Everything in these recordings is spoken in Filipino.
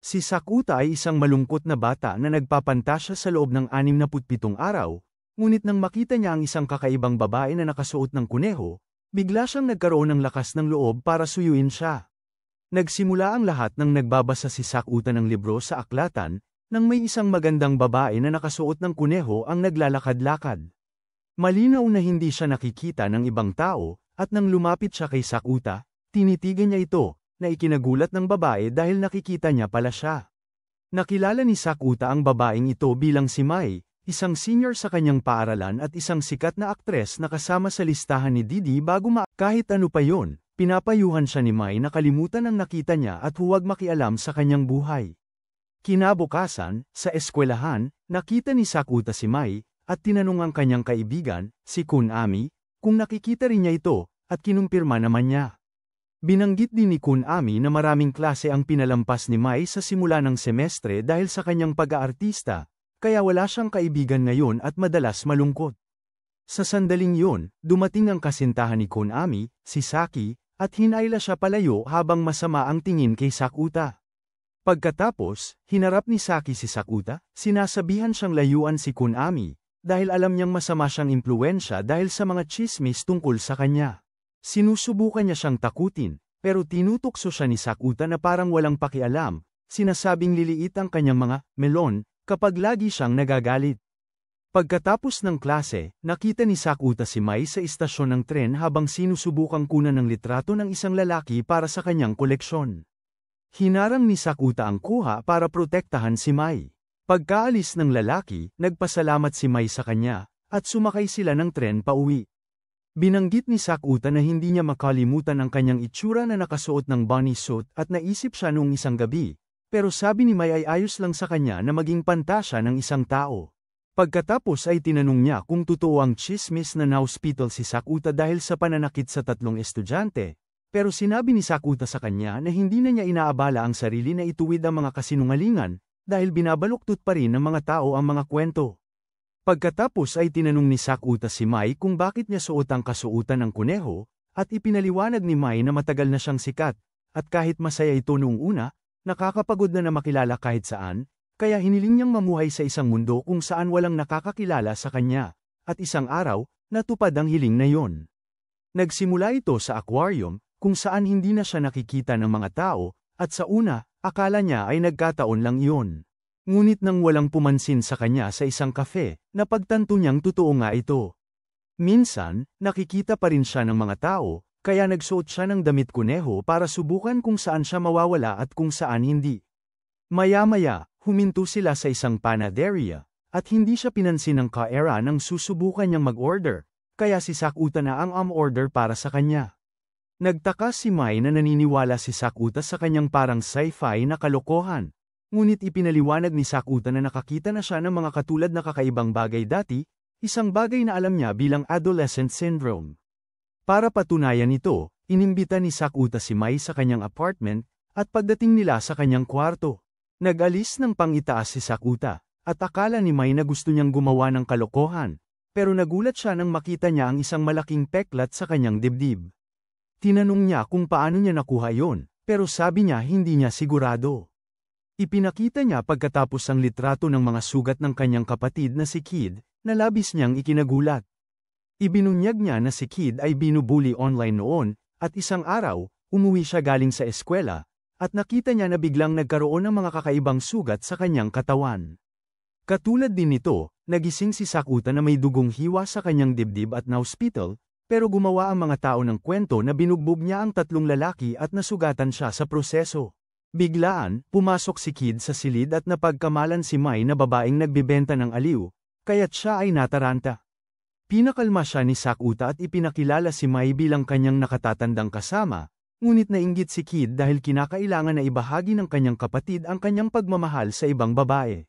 Si Sakuta ay isang malungkot na bata na nagpapantasya sa loob ng 67 araw, ngunit nang makita niya ang isang kakaibang babae na nakasuot ng kuneho, bigla siyang nagkaroon ng lakas ng loob para suyuin siya. Nagsimula ang lahat nang nagbabasa si Sakuta ng libro sa aklatan, nang may isang magandang babae na nakasuot ng kuneho ang naglalakad-lakad. Malinaw na hindi siya nakikita ng ibang tao, at nang lumapit siya kay Sakuta, tinitigan niya ito, na ikinagulat ng babae dahil nakikita niya pala siya. Nakilala ni Sakuta ang babaeng ito bilang si Mai, isang senior sa kanyang paaralan at isang sikat na aktres na kasama sa listahan ni Didi bago kahit ano pa yon, pinapayuhan siya ni Mai na kalimutan ang nakita niya at huwag makialam sa kanyang buhay. Kinabukasan, sa eskwelahan, nakita ni Sakuta si Mai, at tinanong ang kanyang kaibigan, si Kun Ami, kung nakikita rin niya ito, at kinumpirma naman niya. Binanggit din ni Kun Ami na maraming klase ang pinalampas ni Mai sa simula ng semestre dahil sa kanyang pag-aartista, kaya wala siyang kaibigan ngayon at madalas malungkot. Sa sandaling yun, dumating ang kasintahan ni Kun Ami, si Saki, at hinayla siya palayo habang masama ang tingin kay Sakuta. Pagkatapos, hinarap ni Saki si Sakuta, sinasabihan siyang layuan si Kun Ami, dahil alam niyang masama siyang impluwensya dahil sa mga chismis tungkol sa kanya. Sinusubukan niya siyang takutin, pero tinutukso siya ni Sakuta na parang walang pakialam, sinasabing liliit ang kanyang mga melon kapag lagi siyang nagagalit. Pagkatapos ng klase, nakita ni Sakuta si Mai sa istasyon ng tren habang sinusubukang kunan ng litrato ng isang lalaki para sa kanyang koleksyon. Hinarang ni Sakuta ang kuha para protektahan si Mai. Pagkaalis ng lalaki, nagpasalamat si Mai sa kanya, at sumakay sila ng tren pauwi. Binanggit ni Sakuta na hindi niya makalimutan ang kanyang itsura na nakasuot ng bunny suit at naisip siya noong isang gabi, pero sabi ni Mai ay ayos lang sa kanya na maging pantasya ng isang tao. Pagkatapos ay tinanong niya kung totoo ang chismis na na-hospital si Sakuta dahil sa pananakit sa 3 estudyante, pero sinabi ni Sakuta sa kanya na hindi na niya inaabala ang sarili na ituwid ang mga kasinungalingan, dahil binabaluktot pa rin ng mga tao ang mga kwento. Pagkatapos ay tinanong ni Sakuta si Mai kung bakit niya suot ang kasuotan ng kuneho, at ipinaliwanag ni Mai na matagal na siyang sikat, at kahit masaya ito noong una, nakakapagod na makilala kahit saan, kaya hiniling niyang mamuhay sa isang mundo kung saan walang nakakakilala sa kanya, at isang araw, natupad ang hiling na yon. Nagsimula ito sa aquarium, kung saan hindi na siya nakikita ng mga tao, at sa una, akala niya ay nagkataon lang iyon. Ngunit nang walang pumansin sa kanya sa isang kafe, napagtanto niyang totoo nga ito. Minsan, nakikita pa rin siya ng mga tao, kaya nagsuot siya ng damit kuneho para subukan kung saan siya mawawala at kung saan hindi. Maya-maya, huminto sila sa isang panaderia, at hindi siya pinansin ng ka-era nang susubukan niyang mag-order, kaya si Sakuta na ang order para sa kanya. Nagtaka si Mai na naniniwala si Sakuta sa kanyang parang sci-fi na kalokohan. Ngunit ipinaliwanag ni Sakuta na nakakita na siya ng mga katulad na kakaibang bagay dati, isang bagay na alam niya bilang adolescent syndrome. Para patunayan ito, inimbita ni Sakuta si Mai sa kanyang apartment, at pagdating nila sa kanyang kwarto, nag-alis ng pangitaas si Sakuta, at akala ni Mai na gusto niyang gumawa ng kalokohan, pero nagulat siya nang makita niya ang isang malaking peklat sa kanyang dibdib. Tinanong niya kung paano niya nakuha yon, pero sabi niya hindi niya sigurado. Ipinakita niya pagkatapos ang litrato ng mga sugat ng kanyang kapatid na si Kid, na labis niyang ikinagulat. Ibinunyag niya na si Kid ay binubuli online noon, at isang araw, umuwi siya galing sa eskwela, at nakita niya na biglang nagkaroon ng mga kakaibang sugat sa kanyang katawan. Katulad din nito, nagising si Sakuta na may dugong hiwa sa kanyang dibdib at na-hospital, pero gumawa ang mga tao ng kwento na binugbog niya ang 3 lalaki at nasugatan siya sa proseso. Biglaan, pumasok si Kid sa silid at napagkamalan si Mai na babaeng nagbebenta ng aliw, kaya't siya ay nataranta. Pinakalma siya ni Sakuta at ipinakilala si Mai bilang kanyang nakatatandang kasama, ngunit nainggit si Kid dahil kinakailangan na ibahagi ng kanyang kapatid ang kanyang pagmamahal sa ibang babae.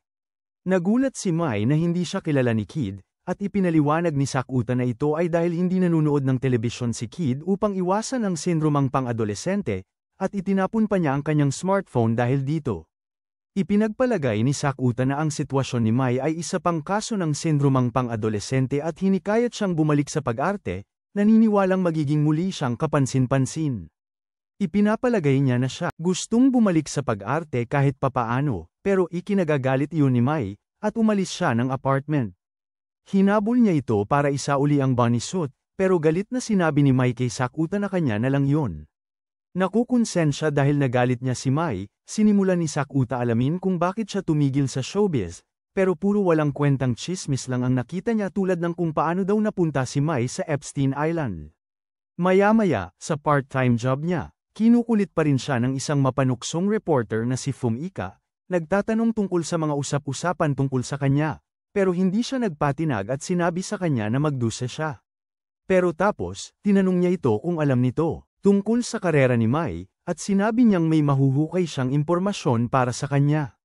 Nagulat si Mai na hindi siya kilala ni Kid, at ipinaliwanag ni Sakuta na ito ay dahil hindi nanunood ng telebisyon si Kid upang iwasan ang sindromang pang-adolesente, at itinapon pa niya ang kanyang smartphone dahil dito. Ipinagpalagay ni Sakuta na ang sitwasyon ni Mai ay isa pang kaso ng sindromang pang-adolesente at hinikayat siyang bumalik sa pag-arte, naniniwalang magiging muli siyang kapansin-pansin. Ipinapalagay niya na siya gustong bumalik sa pag-arte kahit papaano, pero ikinagagalit iyon ni Mai, at umalis siya ng apartment. Hinabol niya ito para isauli ang bodysuit, pero galit na sinabi ni Mai kay Sakuta na kanya na lang yun. Nakukonsensya dahil nagalit niya si Mai, sinimulan ni Sakuta alamin kung bakit siya tumigil sa showbiz, pero puro walang kwentang chismis lang ang nakita niya tulad ng kung paano daw napunta si Mai sa Epstein Island. Maya-maya, sa part-time job niya, kinukulit pa rin siya ng isang mapanuksong reporter na si Fumika, nagtatanong tungkol sa mga usap-usapan tungkol sa kanya, pero hindi siya nagpatinag at sinabi sa kanya na magdusa siya. Pero tapos, tinanong niya ito kung alam nito, tungkol sa karera ni Mai, at sinabi niyang may mahuhukay siyang impormasyon para sa kanya.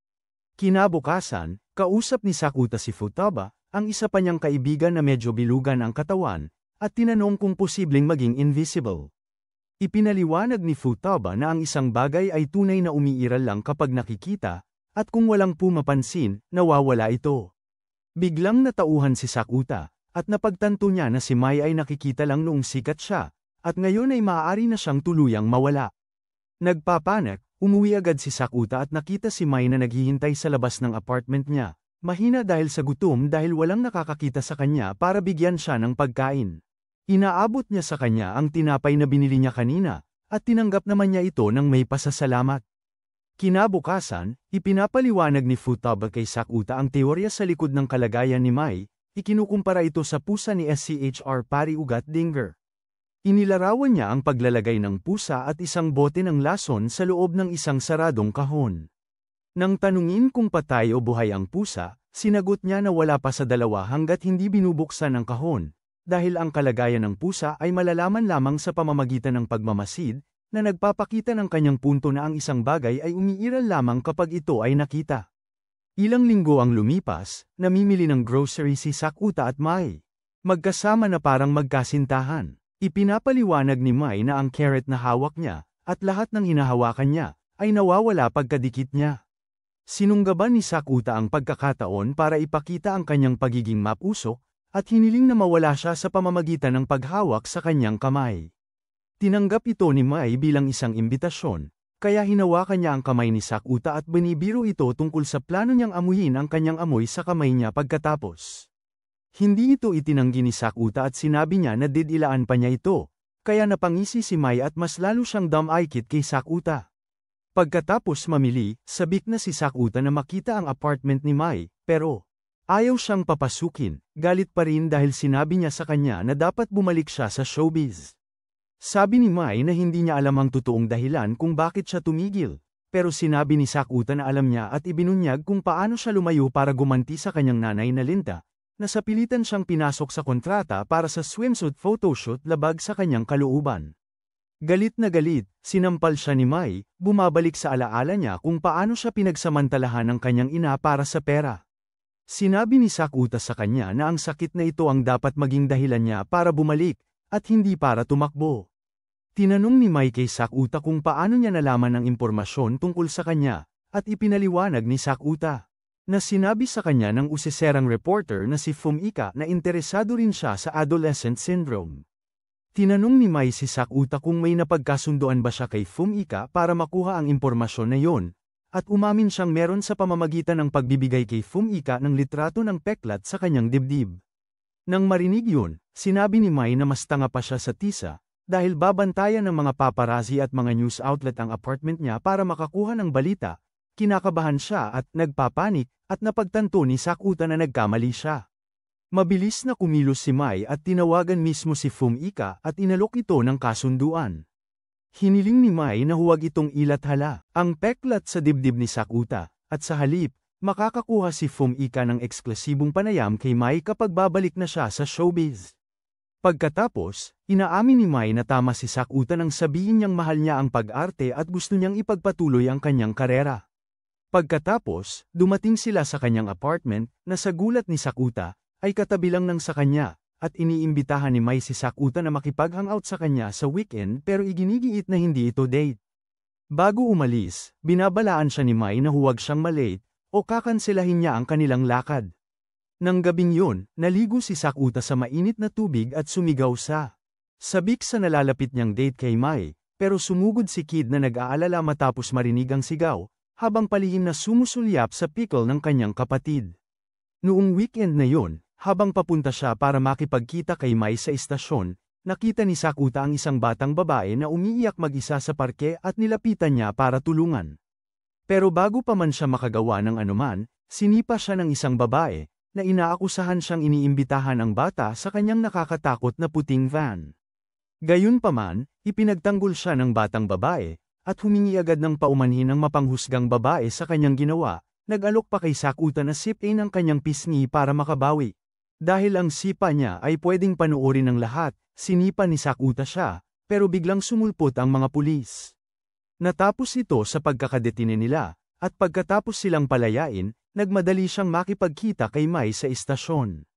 Kinabukasan, kausap ni Sakuta si Futaba, ang isa pa niyang kaibigan na medyo bilugan ang katawan, at tinanong kung posibleng maging invisible. Ipinaliwanag ni Futaba na ang isang bagay ay tunay na umiiral lang kapag nakikita, at kung walang pumapansin, nawawala ito. Biglang natauhan si Sakuta, at napagtanto niya na si Mai ay nakikita lang noong sikat siya, at ngayon ay maaari na siyang tuluyang mawala. Nagpapanik, umuwi agad si Sakuta at nakita si Mai na naghihintay sa labas ng apartment niya, mahina dahil sa gutom dahil walang nakakakita sa kanya para bigyan siya ng pagkain. Inaabot niya sa kanya ang tinapay na binili niya kanina, at tinanggap naman niya ito ng may pasasalamat. Kinabukasan, ipinapaliwanag ni Futaba kay Sakuta ang teorya sa likod ng kalagayan ni Mai, ikinukumpara ito sa pusa ni SCHR Pari Ugat Dinger. Inilarawan niya ang paglalagay ng pusa at isang bote ng lason sa loob ng isang saradong kahon. Nang tanungin kung patay o buhay ang pusa, sinagot niya na wala pa sa dalawa hanggat hindi binubuksan ang kahon, dahil ang kalagayan ng pusa ay malalaman lamang sa pamamagitan ng pagmamasid, na nagpapakita ng kanyang punto na ang isang bagay ay umiiral lamang kapag ito ay nakita. Ilang linggo ang lumipas, namimili ng grocery si Sakuta at Mai. Magkasama na parang magkasintahan. Ipinapaliwanag ni Mai na ang carrot na hawak niya, at lahat ng hinahawakan niya, ay nawawala pagkadikit niya. Sinunggaban ni Sakuta ang pagkakataon para ipakita ang kanyang pagiging mapusok, at hiniling na mawala siya sa pamamagitan ng paghawak sa kanyang kamay. Tinanggap ito ni Mai bilang isang imbitasyon, kaya hinawakan niya ang kamay ni Sakuta at binibiro ito tungkol sa plano niyang amuyin ang kanyang amoy sa kamay niya pagkatapos. Hindi ito itinanggi ni Sakuta at sinabi niya na didilaan pa niya ito, kaya napangisi si Mai at mas lalo siyang dam-aikit kay Sakuta. Pagkatapos mamili, sabik na si Sakuta na makita ang apartment ni Mai, pero ayaw siyang papasukin, galit pa rin dahil sinabi niya sa kanya na dapat bumalik siya sa showbiz. Sabi ni Mai na hindi niya alam ang totoong dahilan kung bakit siya tumigil, pero sinabi ni Sakuta na alam niya at ibinunyag kung paano siya lumayo para gumanti sa kanyang nanay na Linda, na sa pilitan siyang pinasok sa kontrata para sa swimsuit photoshoot labag sa kanyang kalooban. Galit na galit, sinampal siya ni Mai, bumabalik sa alaala niya kung paano siya pinagsamantalahan ng kanyang ina para sa pera. Sinabi ni Sakuta sa kanya na ang sakit na ito ang dapat maging dahilan niya para bumalik, at hindi para tumakbo. Tinanong ni Mai kay Sakuta kung paano niya nalaman ang impormasyon tungkol sa kanya, at ipinaliwanag ni Sakuta na sinabi sa kanya ng usiserang reporter na si Fumika na interesado rin siya sa adolescent syndrome. Tinanong ni Mai si Sakuta kung may napagkasunduan ba siya kay Fumika para makuha ang impormasyon na yon, at umamin siyang meron sa pamamagitan ng pagbibigay kay Fumika ng litrato ng peklat sa kanyang dibdib. Nang marinig yun, sinabi ni Mai na mas tanga pa siya sa tisa, dahil babantayan ng mga paparazzi at mga news outlet ang apartment niya para makakuha ng balita. Kinakabahan siya at nagpapanik, at napagtanto ni Sakuta na nagkamali siya. Mabilis na kumilos si Mai at tinawagan mismo si Fumika at inalok ito ng kasunduan. Hiniling ni Mai na huwag itong ilathala ang peklat sa dibdib ni Sakuta, at sa halip, makakakuha si Fumika ng eksklusibong panayam kay Mai kapag babalik na siya sa showbiz. Pagkatapos, inaamin ni Mai na tama si Sakuta nang sabihin niyang mahal niya ang pag-arte at gusto niyang ipagpatuloy ang kanyang karera. Pagkatapos, dumating sila sa kanyang apartment, na sa gulat ni Sakuta, ay katabi lang ng sa kanya, at iniimbitahan ni Mai si Sakuta na makipag-hangout sa kanya sa weekend pero iginigiit na hindi ito date. Bago umalis, binabalaan siya ni Mai na huwag siyang malate, o kakanselahin niya ang kanilang lakad. Nang gabing yun, naligo si Sakuta sa mainit na tubig at sumigaw sa sabik sa nalalapit niyang date kay Mai, pero sumugod si Kid na nag-aalala matapos marinig ang sigaw, habang palihim na sumusulyap sa pickle ng kanyang kapatid. Noong weekend na yun, habang papunta siya para makipagkita kay Mai sa istasyon, nakita ni Sakuta ang isang batang babae na umiiyak mag-isa sa parke at nilapitan niya para tulungan. Pero bago pa man siya makagawa ng anuman, sinipa siya ng isang babae, na inaakusahan siyang iniimbitahan ang bata sa kanyang nakakatakot na puting van. Gayunpaman, ipinagtanggol siya ng batang babae, at humingi agad ng paumanhin ng mapanghusgang babae sa kanyang ginawa, nag-alok pa kay Sakuta na sipin ang kanyang pisngi para makabawi. Dahil ang sipa niya ay pwedeng panuorin ng lahat, sinipa ni Sakuta siya, pero biglang sumulpot ang mga pulis. Natapos ito sa pagkakadetine nila, at pagkatapos silang palayain, nagmadali siyang makipagkita kay Mai sa istasyon.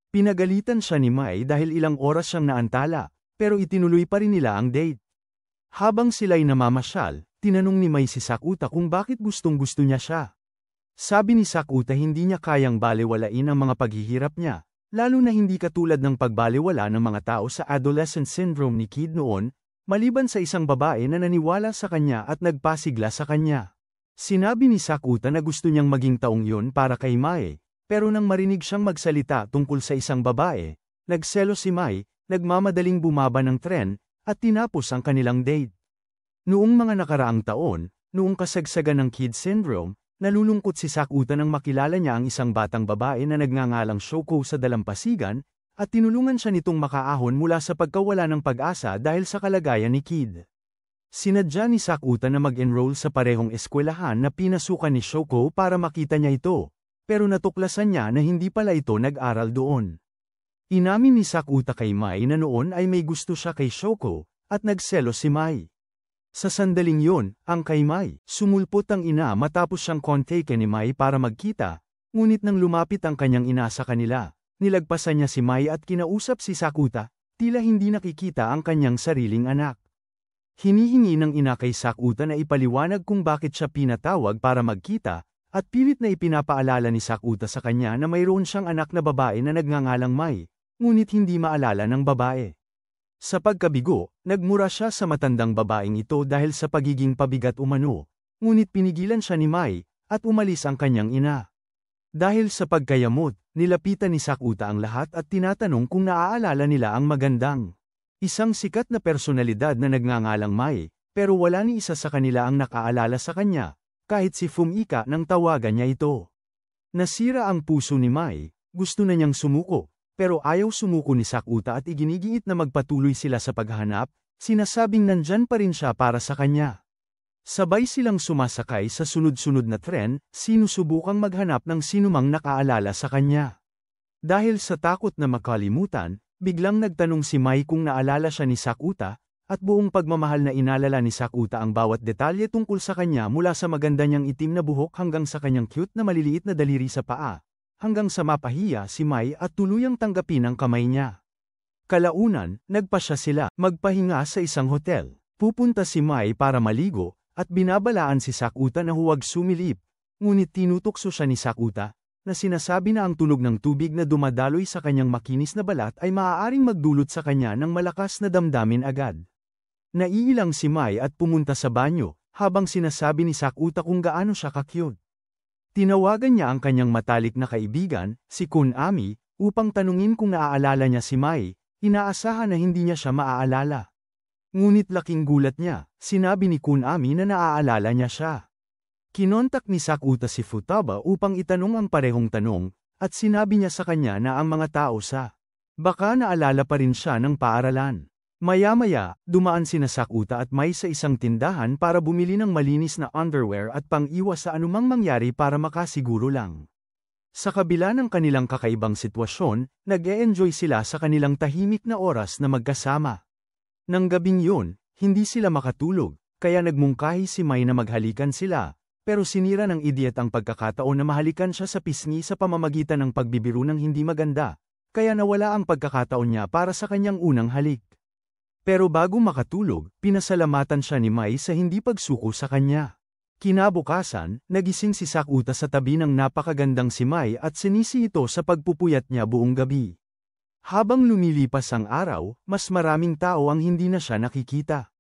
Pinagalitan siya ni Mai dahil ilang oras siyang naantala, pero itinuloy pa rin nila ang date. Habang sila'y namamasyal, tinanong ni Mai si Sakuta kung bakit gustong-gusto niya siya. Sabi ni Sakuta hindi niya kayang balewalain ang mga paghihirap niya, lalo na hindi katulad ng pagbalewala ng mga tao sa adolescent syndrome ni Kid noon, maliban sa isang babae na naniwala sa kanya at nagpasigla sa kanya. Sinabi ni Sakuta na gusto niyang maging taong yun para kay Mai, pero nang marinig siyang magsalita tungkol sa isang babae, nagselos si Mai, nagmamadaling bumaba ng tren, at tinapos ang kanilang date. Noong mga nakaraang taon, noong kasagsagan ng Kid syndrome, nalulungkot si Sakuta nang makilala niya ang isang batang babae na nagngangalang Shoko sa dalampasigan, at tinulungan siya nitong makaahon mula sa pagkawala ng pag-asa dahil sa kalagayan ni Kid. Sinadya ni Sakuta na mag-enroll sa parehong eskwelahan na pinasukan ni Shoko para makita niya ito, pero natuklasan niya na hindi pala ito nag-aral doon. Inamin ni Sakuta kay Mai na noon ay may gusto siya kay Shoko, at nagselos si Mai. Sa sandaling yun, ang kay Mai, sumulpot ang ina matapos siyang kontake ni Mai para magkita, ngunit nang lumapit ang kanyang ina sa kanila, nilagpasan niya si Mai at kinausap si Sakuta, tila hindi nakikita ang kanyang sariling anak. Hinihingi ng ina kay Sakuta na ipaliwanag kung bakit siya pinatawag para magkita, at pilit na ipinapaalala ni Sakuta sa kanya na mayroon siyang anak na babae na nagngangalang Mai, ngunit hindi maalala ng babae. Sa pagkabigo, nagmura siya sa matandang babaeng ito dahil sa pagiging pabigat umano, ngunit pinigilan siya ni Mai, at umalis ang kanyang ina. Dahil sa pagkayamot, nilapitan ni Sakuta ang lahat at tinatanong kung naaalala nila ang magandang. Isang sikat na personalidad na nagngangalang Mai, pero wala ni isa sa kanila ang nakaalala sa kanya, kahit si Fumika nang tawagan niya ito. Nasira ang puso ni Mai, gusto na niyang sumuko. Pero ayaw sumuko ni Sakuta at iginigiit na magpatuloy sila sa paghahanap, sinasabing nandyan pa rin siya para sa kanya. Sabay silang sumasakay sa sunod-sunod na tren, sinusubukang maghanap ng sinumang nakaalala sa kanya. Dahil sa takot na makalimutan, biglang nagtanong si Mai kung naalala siya ni Sakuta, at buong pagmamahal na inalala ni Sakuta ang bawat detalye tungkol sa kanya mula sa maganda niyang itim na buhok hanggang sa kanyang cute na maliliit na daliri sa paa. Hanggang sa mapahiya si Mai at tuluyang tanggapin ang kamay niya. Kalaunan, nagpasya sila magpahinga sa isang hotel. Pupunta si Mai para maligo, at binabalaan si Sakuta na huwag sumilip, ngunit tinutokso siya ni Sakuta, na sinasabi na ang tunog ng tubig na dumadaloy sa kanyang makinis na balat ay maaaring magdulot sa kanya ng malakas na damdamin agad. Naiilang si Mai at pumunta sa banyo, habang sinasabi ni Sakuta kung gaano siya ka-cute. Tinawagan niya ang kanyang matalik na kaibigan, si Kun Ami, upang tanungin kung naaalala niya si Mai, inaasahan na hindi niya siya maaalala. Ngunit laking gulat niya, sinabi ni Kun Ami na naaalala niya siya. Kinontak ni Sakuta si Futaba upang itanong ang parehong tanong, at sinabi niya sa kanya na ang mga tao sa baka naalala pa rin siya ng paaralan. Maya-maya, dumaan sina Sakuta at Mai sa isang tindahan para bumili ng malinis na underwear at pang-iwas sa anumang mangyari para makasiguro lang. Sa kabila ng kanilang kakaibang sitwasyon, nag-e-enjoy sila sa kanilang tahimik na oras na magkasama. Nang gabing yun, hindi sila makatulog, kaya nagmungkahi si Mai na maghalikan sila, pero sinira ng idiot ang pagkakataon na mahalikan siya sa pisngi sa pamamagitan ng pagbibiro ng hindi maganda, kaya nawala ang pagkakataon niya para sa kanyang unang halik. Pero bago makatulog, pinasalamatan siya ni Mai sa hindi pagsuko sa kanya. Kinabukasan, nagising si Sakuta sa tabi ng napakagandang si Mai at sinisi ito sa pagpupuyat niya buong gabi. Habang lumilipas ang araw, mas maraming tao ang hindi na siya nakikita.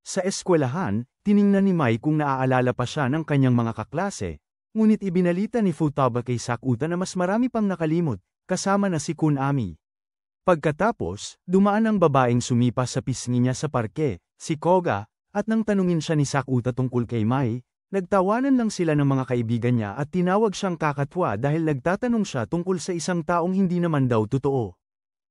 Sa eskwelahan, tiningnan ni Mai kung naaalala pa siya ng kanyang mga kaklase, ngunit ibinalita ni Futaba kay Sakuta na mas marami pang nakalimot, kasama na si Kunami. Pagkatapos, dumaan ang babaeng sumipa sa pisngi niya sa parke, si Koga, at nang tanungin siya ni Sakuta tungkol kay Mai, nagtawanan lang sila ng mga kaibigan niya at tinawag siyang kakatwa dahil nagtatanong siya tungkol sa isang taong hindi naman daw totoo.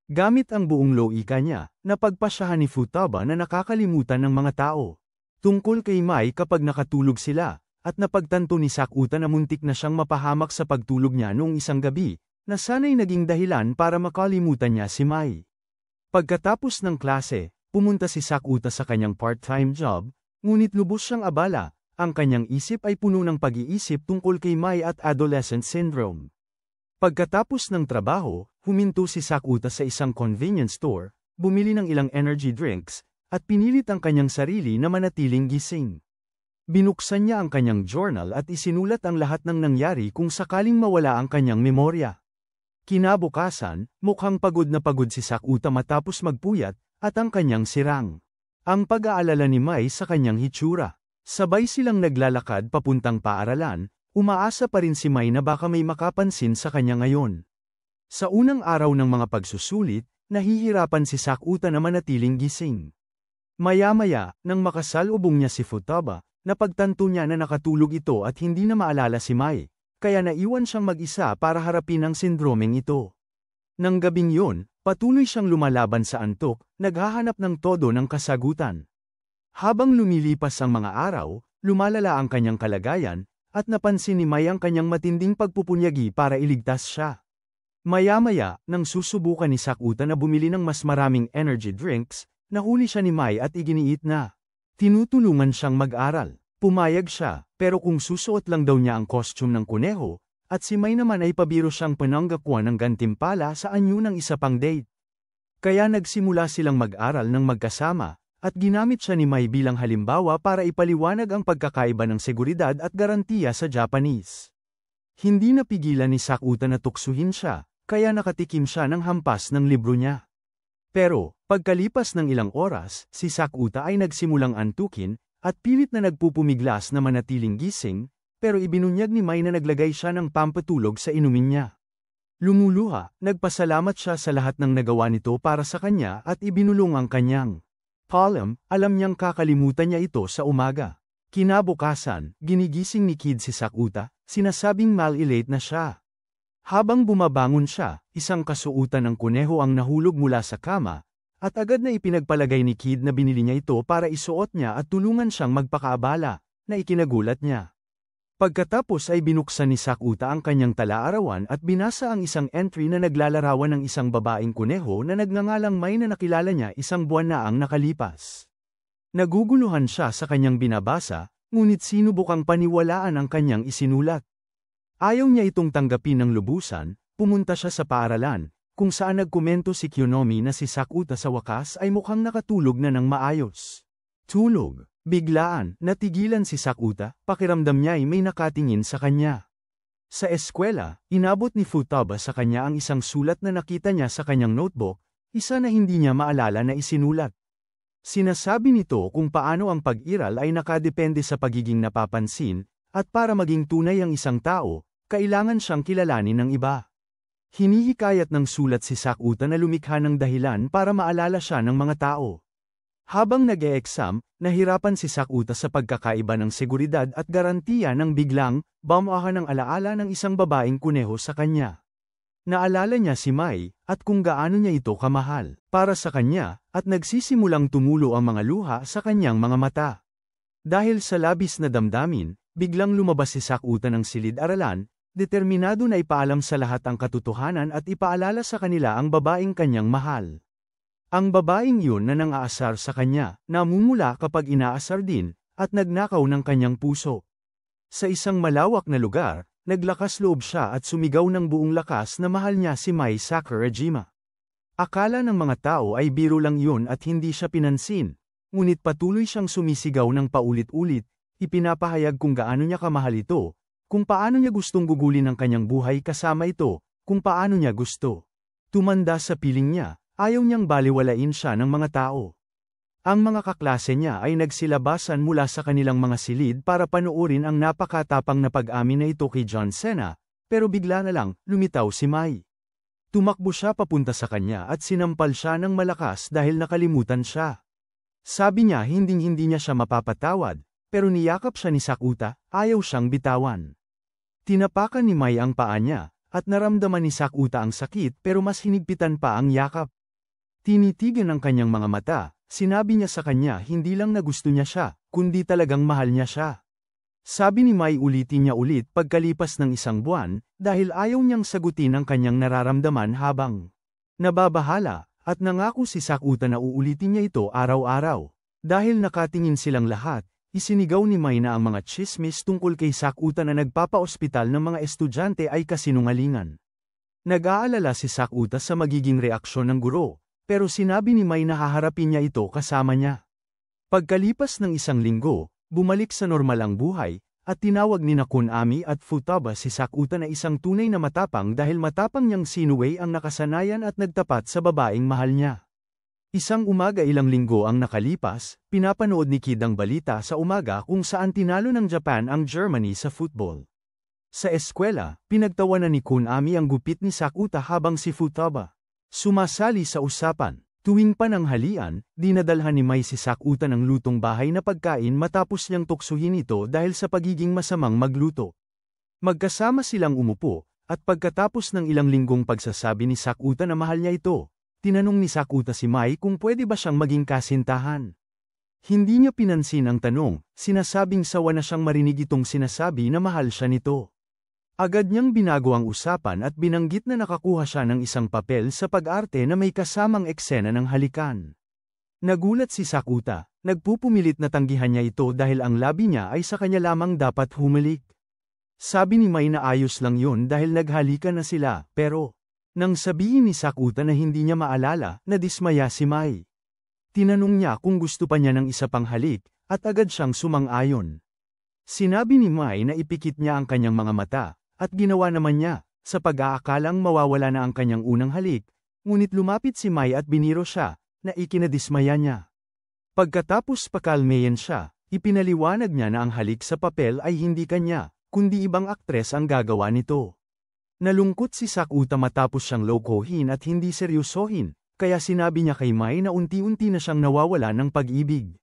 Gamit ang buong loika niya, napagpasyahan ni Futaba na nakakalimutan ng mga tao tungkol kay Mai kapag nakatulog sila, at napagtanto ni Sakuta na muntik na siyang mapahamak sa pagtulog niya noong isang gabi, na sana'y naging dahilan para makalimutan niya si Mai. Pagkatapos ng klase, pumunta si Sakuta sa kanyang part-time job, ngunit lubos siyang abala, ang kanyang isip ay puno ng pag-iisip tungkol kay Mai at adolescent syndrome. Pagkatapos ng trabaho, huminto si Sakuta sa isang convenience store, bumili ng ilang energy drinks, at pinilit ang kanyang sarili na manatiling gising. Binuksan niya ang kanyang journal at isinulat ang lahat ng nangyari kung sakaling mawala ang kanyang memorya. Kinabukasan, mukhang pagod na pagod si Sakuta matapos magpuyat, at ang kanyang sirang. Ang pag-aalala ni Mai sa kanyang hitsura. Sabay silang naglalakad papuntang paaralan, umaasa pa rin si Mai na baka may makapansin sa kanya ngayon. Sa unang araw ng mga pagsusulit, nahihirapan si Sakuta na manatiling gising. Maya-maya, nang makasalubong niya si Futaba, napagtanto niya na nakatulog ito at hindi na maalala si Mai, kaya naiwan siyang mag-isa para harapin ang sindromeng ito. Nang gabing yun, patuloy siyang lumalaban sa antok, naghahanap ng todo ng kasagutan. Habang lumilipas ang mga araw, lumalala ang kanyang kalagayan, at napansin ni Mai ang kanyang matinding pagpupunyagi para iligtas siya. Maya-maya, nang susubukan ni Sakuta na bumili ng mas maraming energy drinks, nahuli siya ni Mai at iginiit na tinutulungan siyang mag-aral. Pumayag siya, pero kung susuot lang daw niya ang costume ng kuneho, at si Mai naman ay pabiro siyang pananggakuan ng gantimpala sa anyo ng isa pang date. Kaya nagsimula silang mag-aral ng magkasama, at ginamit siya ni Mai bilang halimbawa para ipaliwanag ang pagkakaiba ng seguridad at garantiya sa Japanese. Hindi napigilan ni Sakuta na tuksuhin siya, kaya nakatikim siya ng hampas ng libro niya. Pero, pagkalipas ng ilang oras, si Sakuta ay nagsimulang antukin, at pilit na nagpupumiglas na manatiling gising, pero ibinunyag ni Mai na naglagay siya ng pampatulog sa inumin niya. Lumuluha, nagpasalamat siya sa lahat ng nagawa nito para sa kanya at ibinulong ang kanyang palm, alam niyang kakalimutan niya ito sa umaga. Kinabukasan, ginigising ni Kid si Sakuta, sinasabing mal-elate na siya. Habang bumabangon siya, isang kasuutan ng kuneho ang nahulog mula sa kama, at agad na ipinagpalagay ni Kid na binili niya ito para isuot niya at tulungan siyang magpakaabala, na ikinagulat niya. Pagkatapos ay binuksan ni Sakuta ang kanyang tala-arawan at binasa ang isang entry na naglalarawan ng isang babaeng kuneho na nagngangalang Mai na nakilala niya isang buwan na ang nakalipas. Naguguluhan siya sa kanyang binabasa, ngunit sinubukang paniwalaan ang kanyang isinulat. Ayaw niya itong tanggapin ng lubusan, pumunta siya sa paaralan, kung saan nagkomento si Kyonomi na si Sakuta sa wakas ay mukhang nakatulog na ng maayos. Tulog. Biglaan, natigilan si Sakuta, pakiramdam niya ay may nakatingin sa kanya. Sa eskwela, inabot ni Futaba sa kanya ang isang sulat na nakita niya sa kanyang notebook, isa na hindi niya maalala na isinulat. Sinasabi nito kung paano ang pag-iral ay nakadepende sa pagiging napapansin, at para maging tunay ang isang tao, kailangan siyang kilalanin ng iba. Hinihikayat ng sulat si Sakuta na lumikha ng dahilan para maalala siya ng mga tao. Habang nag-e-exam, nahirapan si Sakuta sa pagkakaiba ng seguridad at garantiya ng biglang bumuahan ng alaala ng isang babaeng kuneho sa kanya. Naalala niya si Mai, at kung gaano niya ito kamahal para sa kanya, at nagsisimulang tumulo ang mga luha sa kanyang mga mata. Dahil sa labis na damdamin, biglang lumabas si Sakuta ng silid-aralan, determinado na ipaalam sa lahat ang katotohanan at ipaalala sa kanila ang babaeng kanyang mahal. Ang babaeng yun na nang-aasar sa kanya, namumula kapag inaasar din, at nagnakaw ng kanyang puso. Sa isang malawak na lugar, naglakas loob siya at sumigaw ng buong lakas na mahal niya si Mai Sakurajima. Akala ng mga tao ay biro lang yun at hindi siya pinansin, ngunit patuloy siyang sumisigaw ng paulit-ulit, ipinapahayag kung gaano niya kamahal ito, kung paano niya gustong gugulin ang kanyang buhay kasama ito, kung paano niya gusto. Tumanda sa piling niya. Ayaw niyang baliwalain siya ng mga tao. Ang mga kaklase niya ay nagsilabasan mula sa kanilang mga silid para panoorin ang napakatapang na pag-amin na ito kay John Cena, pero bigla na lang, lumitaw si Mai. Tumakbo siya papunta sa kanya at sinampal siya ng malakas dahil nakalimutan siya. Sabi niya hinding-hindi niya siya mapapatawad, pero niyakap siya ni Sakuta, ayaw siyang bitawan. Tinapakan ni Mai ang paa niya, at naramdaman ni Sakuta ang sakit pero mas hinigpitan pa ang yakap. Tinitigan ang kanyang mga mata, sinabi niya sa kanya hindi lang na gusto niya siya, kundi talagang mahal niya siya. Sabi ni Mai ulitin niya ulit pagkalipas ng isang buwan, dahil ayaw niyang sagutin ang kanyang nararamdaman habang nababahala, at nangako si Sakuta na uulitin niya ito araw-araw. Dahil nakatingin silang lahat, isinigaw ni Mai na ang mga tsismis tungkol kay Sakuta na nagpapa-ospital ng mga estudyante ay kasinungalingan. Nag-aalala si Sakuta sa magiging reaksyon ng guro, pero sinabi ni Mai na haharapin niya ito kasama niya. Pagkalipas ng isang linggo, bumalik sa normal ang buhay, at tinawag ni Konami at Futaba si Sakuta na isang tunay na matapang dahil matapang niyang sinuway ang nakasanayan at nagtapat sa babaeng mahal niya. Isang umaga ilang linggo ang nakalipas, pinapanood ni Kid ang balita sa umaga kung saan tinalo ng Japan ang Germany sa football. Sa eskwela, pinagtawanan ni Konami ang gupit ni Sakuta habang si Futaba sumasali sa usapan. Tuwing pananghalian, dinadalhan ni Mai si Sakuta ng lutong bahay na pagkain matapos niyang tuksuhin ito dahil sa pagiging masamang magluto. Magkasama silang umupo, at pagkatapos ng ilang linggong pagsasabi ni Sakuta na mahal niya ito, tinanong ni Sakuta si Mai kung pwede ba siyang maging kasintahan. Hindi niya pinansin ang tanong, sinasabing sawa na siyang marinig itong sinasabi na mahal siya nito. Agad niyang binago ang usapan at binanggit na nakakuha siya ng isang papel sa pag-arte na may kasamang eksena ng halikan. Nagulat si Sakuta, nagpupumilit na tanggihan niya ito dahil ang labi niya ay sa kanya lamang dapat humalik. Sabi ni Mai na ayos lang yun dahil naghalikan na sila, pero nang sabihin ni Sakuta na hindi niya maalala, nadismaya si Mai. Tinanong niya kung gusto pa niya ng isa pang halik, at agad siyang sumang-ayon. Sinabi ni Mai na ipikit niya ang kanyang mga mata, at ginawa naman niya, sa pag-aakalang mawawala na ang kanyang unang halik, ngunit lumapit si Mai at biniro siya, na ikinadismaya niya. Pagkatapos pakalmeyan siya, ipinaliwanag niya na ang halik sa papel ay hindi kanya, kundi ibang aktres ang gagawa nito. Nalungkot si Sakuta matapos siyang lokohin at hindi seryosohin, kaya sinabi niya kay Mai na unti-unti na siyang nawawala ng pag-ibig.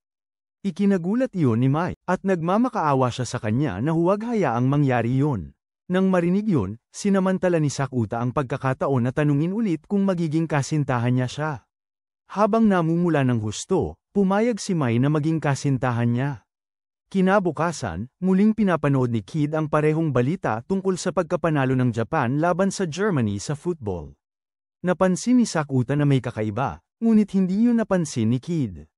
Ikinagulat iyon ni Mai, at nagmamakaawa siya sa kanya na huwag hayaang mangyari yun. Nang marinig yun, sinamantala ni Sakuta ang pagkakataon na tanungin ulit kung magiging kasintahan niya siya. Habang namumula ng husto, pumayag si Mai na maging kasintahan niya. Kinabukasan, muling pinapanood ni Kid ang parehong balita tungkol sa pagkapanalo ng Japan laban sa Germany sa football. Napansin ni Sakuta na may kakaiba, ngunit hindi yun napansin ni Kid.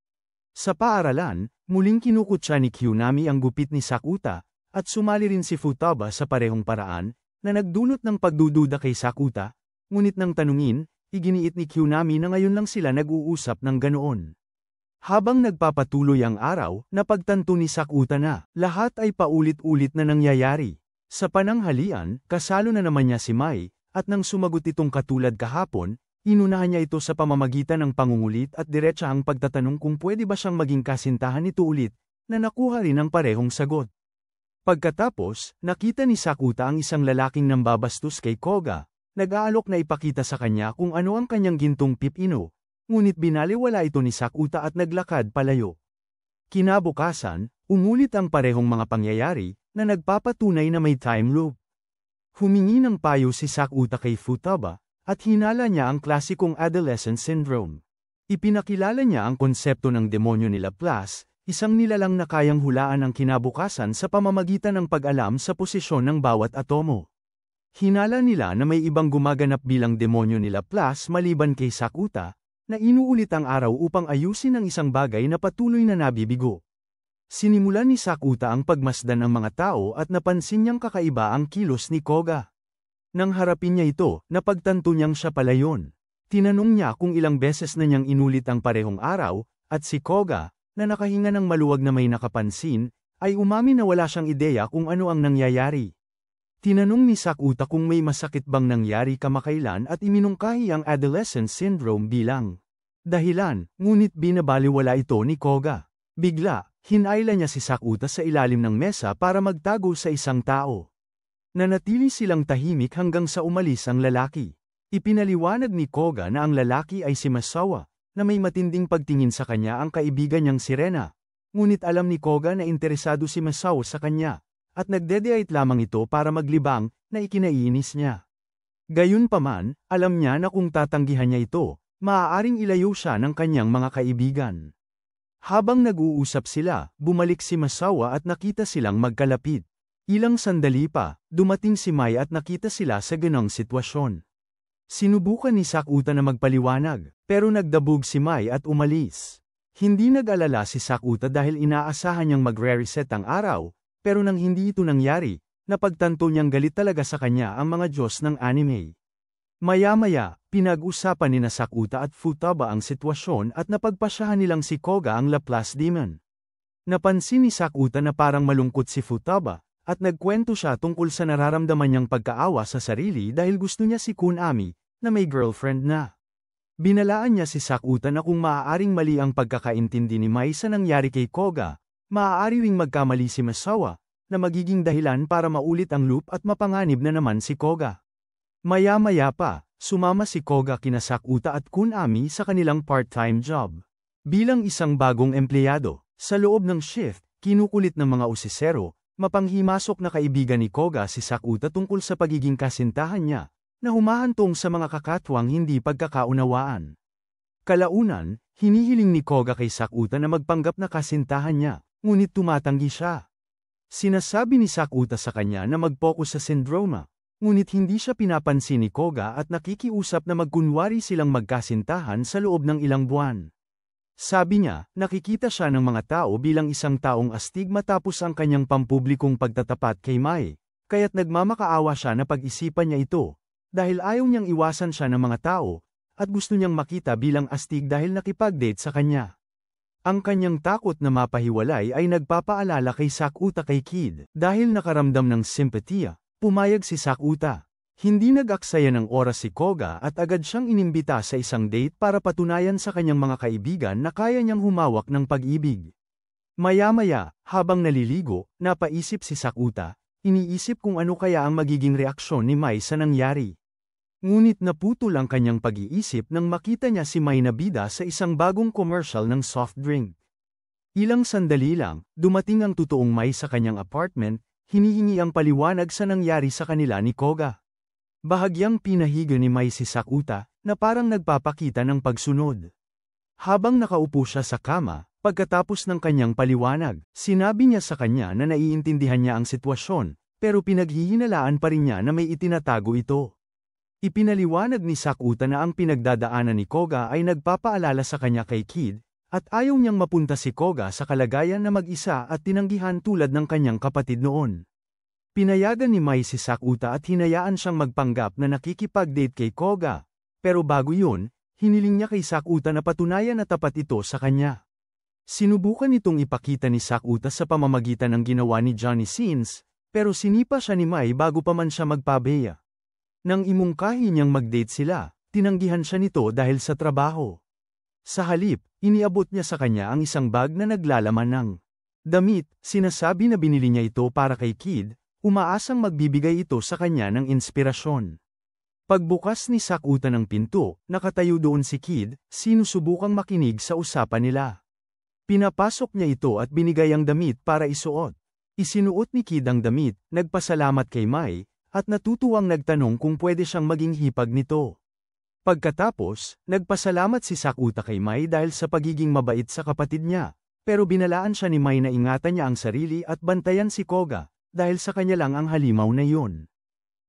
Sa paaralan, muling kinukutya ni Konami ang gupit ni Sakuta, at sumali rin si Futaba sa parehong paraan, na nagdulot ng pagdududa kay Sakuta, ngunit nang tanungin, iginiit ni Konami na ngayon lang sila nag-uusap ng ganoon. Habang nagpapatuloy ang araw, napagtanto ni Sakuta na lahat ay paulit-ulit na nangyayari. Sa pananghalian, kasalo na naman niya si Mai, at nang sumagot itong katulad kahapon, inunahan niya ito sa pamamagitan ng pangungulit at diretsahang pagtatanong kung pwede ba siyang maging kasintahan nito ulit, na nakuha rin ang parehong sagot. Pagkatapos, nakita ni Sakuta ang isang lalaking nambabastos kay Koga, nag-aalok na ipakita sa kanya kung ano ang kanyang gintong pipino, ngunit binaliwala ito ni Sakuta at naglakad palayo. Kinabukasan, umulit ang parehong mga pangyayari, na nagpapatunay na may time loop. Humingi ng payo si Sakuta kay Futaba, at hinala niya ang klasikong adolescent syndrome. Ipinakilala niya ang konsepto ng demonyo ni Laplace, isang nilalang na kayang hulaan ang kinabukasan sa pamamagitan ng pag-alam sa posisyon ng bawat atomo. Hinala nila na may ibang gumaganap bilang demonyo ni Laplace maliban kay Sakuta, na inuulit ang araw upang ayusin ang isang bagay na patuloy na nabibigo. Sinimulan ni Sakuta ang pagmasdan ng mga tao at napansin niyang kakaiba ang kilos ni Koga. Nang harapin niya ito, napagtanto niyang siya pala yun. Tinanong niya kung ilang beses na niyang inulit ang parehong araw, at si Koga, na nakahinga ng maluwag na may nakapansin, ay umamin na wala siyang ideya kung ano ang nangyayari. Tinanong ni Sakuta kung may masakit bang nangyari kamakailan at iminungkahi ang adolescent syndrome bilang Dahilan, ngunit binabaliwala ito ni Koga. Bigla, hinayla niya si Sakuta sa ilalim ng mesa para magtago sa isang tao. Nanatili silang tahimik hanggang sa umalis ang lalaki. Ipinaliwanag ni Koga na ang lalaki ay si Masawa, na may matinding pagtingin sa kanya ang kaibigan niyang si Rena. Ngunit alam ni Koga na interesado si Masawa sa kanya, at nagdedeyate lamang ito para maglibang, na ikinaiinis niya. Gayunpaman, alam niya na kung tatanggihan niya ito, maaaring ilayo siya ng kanyang mga kaibigan. Habang nag-uusap sila, bumalik si Masawa at nakita silang magkalapit. Ilang sandali pa, dumating si Mai at nakita sila sa ganong sitwasyon. Sinubukan ni Sakuta na magpaliwanag, pero nagdabog si Mai at umalis. Hindi nag-alala si Sakuta dahil inaasahan niyang magre-reset ang araw, pero nang hindi ito nangyari, napagtanto niyang galit talaga sa kanya ang mga Diyos ng anime. Maya-maya, pinag-usapan ni Sakuta at Futaba ang sitwasyon at napagpasyahan nilang si Koga ang Laplace Demon. Napansin ni Sakuta na parang malungkot si Futaba, at nagkwento siya tungkol sa nararamdaman niyang pagkaawa sa sarili dahil gusto niya si Kunami, na may girlfriend na. Binalaan niya si Sakuta na kung maaaring mali ang pagkakaintindi ni Mai sa nangyari kay Koga, maaari ring magkamali si Masawa, na magiging dahilan para maulit ang loop at mapanganib na naman si Koga. Maya-maya pa, sumama si Koga kina Sakuta at Kunami sa kanilang part-time job. Bilang isang bagong empleyado, sa loob ng shift, kinukulit ng mga usisero, mapanghimasok na kaibigan ni Koga si Sakuta tungkol sa pagiging kasintahan niya, na humahantong sa mga kakatwang hindi pagkakaunawaan. Kalaunan, hinihiling ni Koga kay Sakuta na magpanggap na kasintahan niya, ngunit tumatanggi siya. Sinasabi ni Sakuta sa kanya na mag-focus sa syndrome, ngunit hindi siya pinapansin ni Koga at nakikiusap na magkunwari silang magkasintahan sa loob ng ilang buwan. Sabi niya, nakikita siya ng mga tao bilang isang taong astig matapos ang kanyang pampublikong pagtatapat kay Mai, kaya't nagmamakaawa siya na pag-isipan niya ito, dahil ayaw niyang iwasan siya ng mga tao, at gusto niyang makita bilang astig dahil nakipag-date sa kanya. Ang kanyang takot na mapahiwalay ay nagpapaalala kay Sakuta kay Kid, dahil nakaramdam ng simpatiya. Pumayag si Sakuta. Hindi nag-aksaya ng oras si Koga at agad siyang inimbita sa isang date para patunayan sa kanyang mga kaibigan na kaya niyang humawak ng pag-ibig. Maya-maya, habang naliligo, napaisip si Sakuta, iniisip kung ano kaya ang magiging reaksyon ni Mai sa nangyari. Ngunit naputol ang kanyang pag-iisip nang makita niya si Mai na bida sa isang bagong commercial ng soft drink. Ilang sandali lang, dumating ang totoong Mai sa kanyang apartment, hinihingi ang paliwanag sa nangyari sa kanila ni Koga. Bahagyang pinahiga ni Mai si Sakuta, na parang nagpapakita ng pagsunod. Habang nakaupo siya sa kama, pagkatapos ng kanyang paliwanag, sinabi niya sa kanya na naiintindihan niya ang sitwasyon, pero pinaghihinalaan pa rin niya na may itinatago ito. Ipinaliwanag ni Sakuta na ang pinagdadaanan ni Koga ay nagpapaalala sa kanya kay Kid, at ayaw niyang mapunta si Koga sa kalagayan na mag-isa at tinanggihan tulad ng kanyang kapatid noon. Pinayagan ni Mai si Sakuta at hinayaan siyang magpanggap na nakikipag-date kay Koga, pero bago yun, hiniling niya kay Sakuta na patunayan na tapat ito sa kanya. Sinubukan itong ipakita ni Sakuta sa pamamagitan ng ginawa ni Johnny Sins, pero sinipa siya ni Mai bago pa man siya magpabeya. Nang imungkahi niyang mag-date sila, tinanggihan siya nito dahil sa trabaho. Sa halip, iniabot niya sa kanya ang isang bag na naglalaman ng damit, sinasabi na binili niya ito para kay Kid, umaasang magbibigay ito sa kanya ng inspirasyon. Pagbukas ni Sakuta ng pinto, nakatayo doon si Kid, sinusubukang makinig sa usapan nila. Pinapasok niya ito at binigay ang damit para isuot. Isinuot ni Kid ang damit, nagpasalamat kay Mai, at natutuwang nagtanong kung pwede siyang maging hipag nito. Pagkatapos, nagpasalamat si Sakuta kay Mai dahil sa pagiging mabait sa kapatid niya, pero binalaan siya ni Mai na ingatan niya ang sarili at bantayan si Koga, dahil sa kanya lang ang halimaw na yun.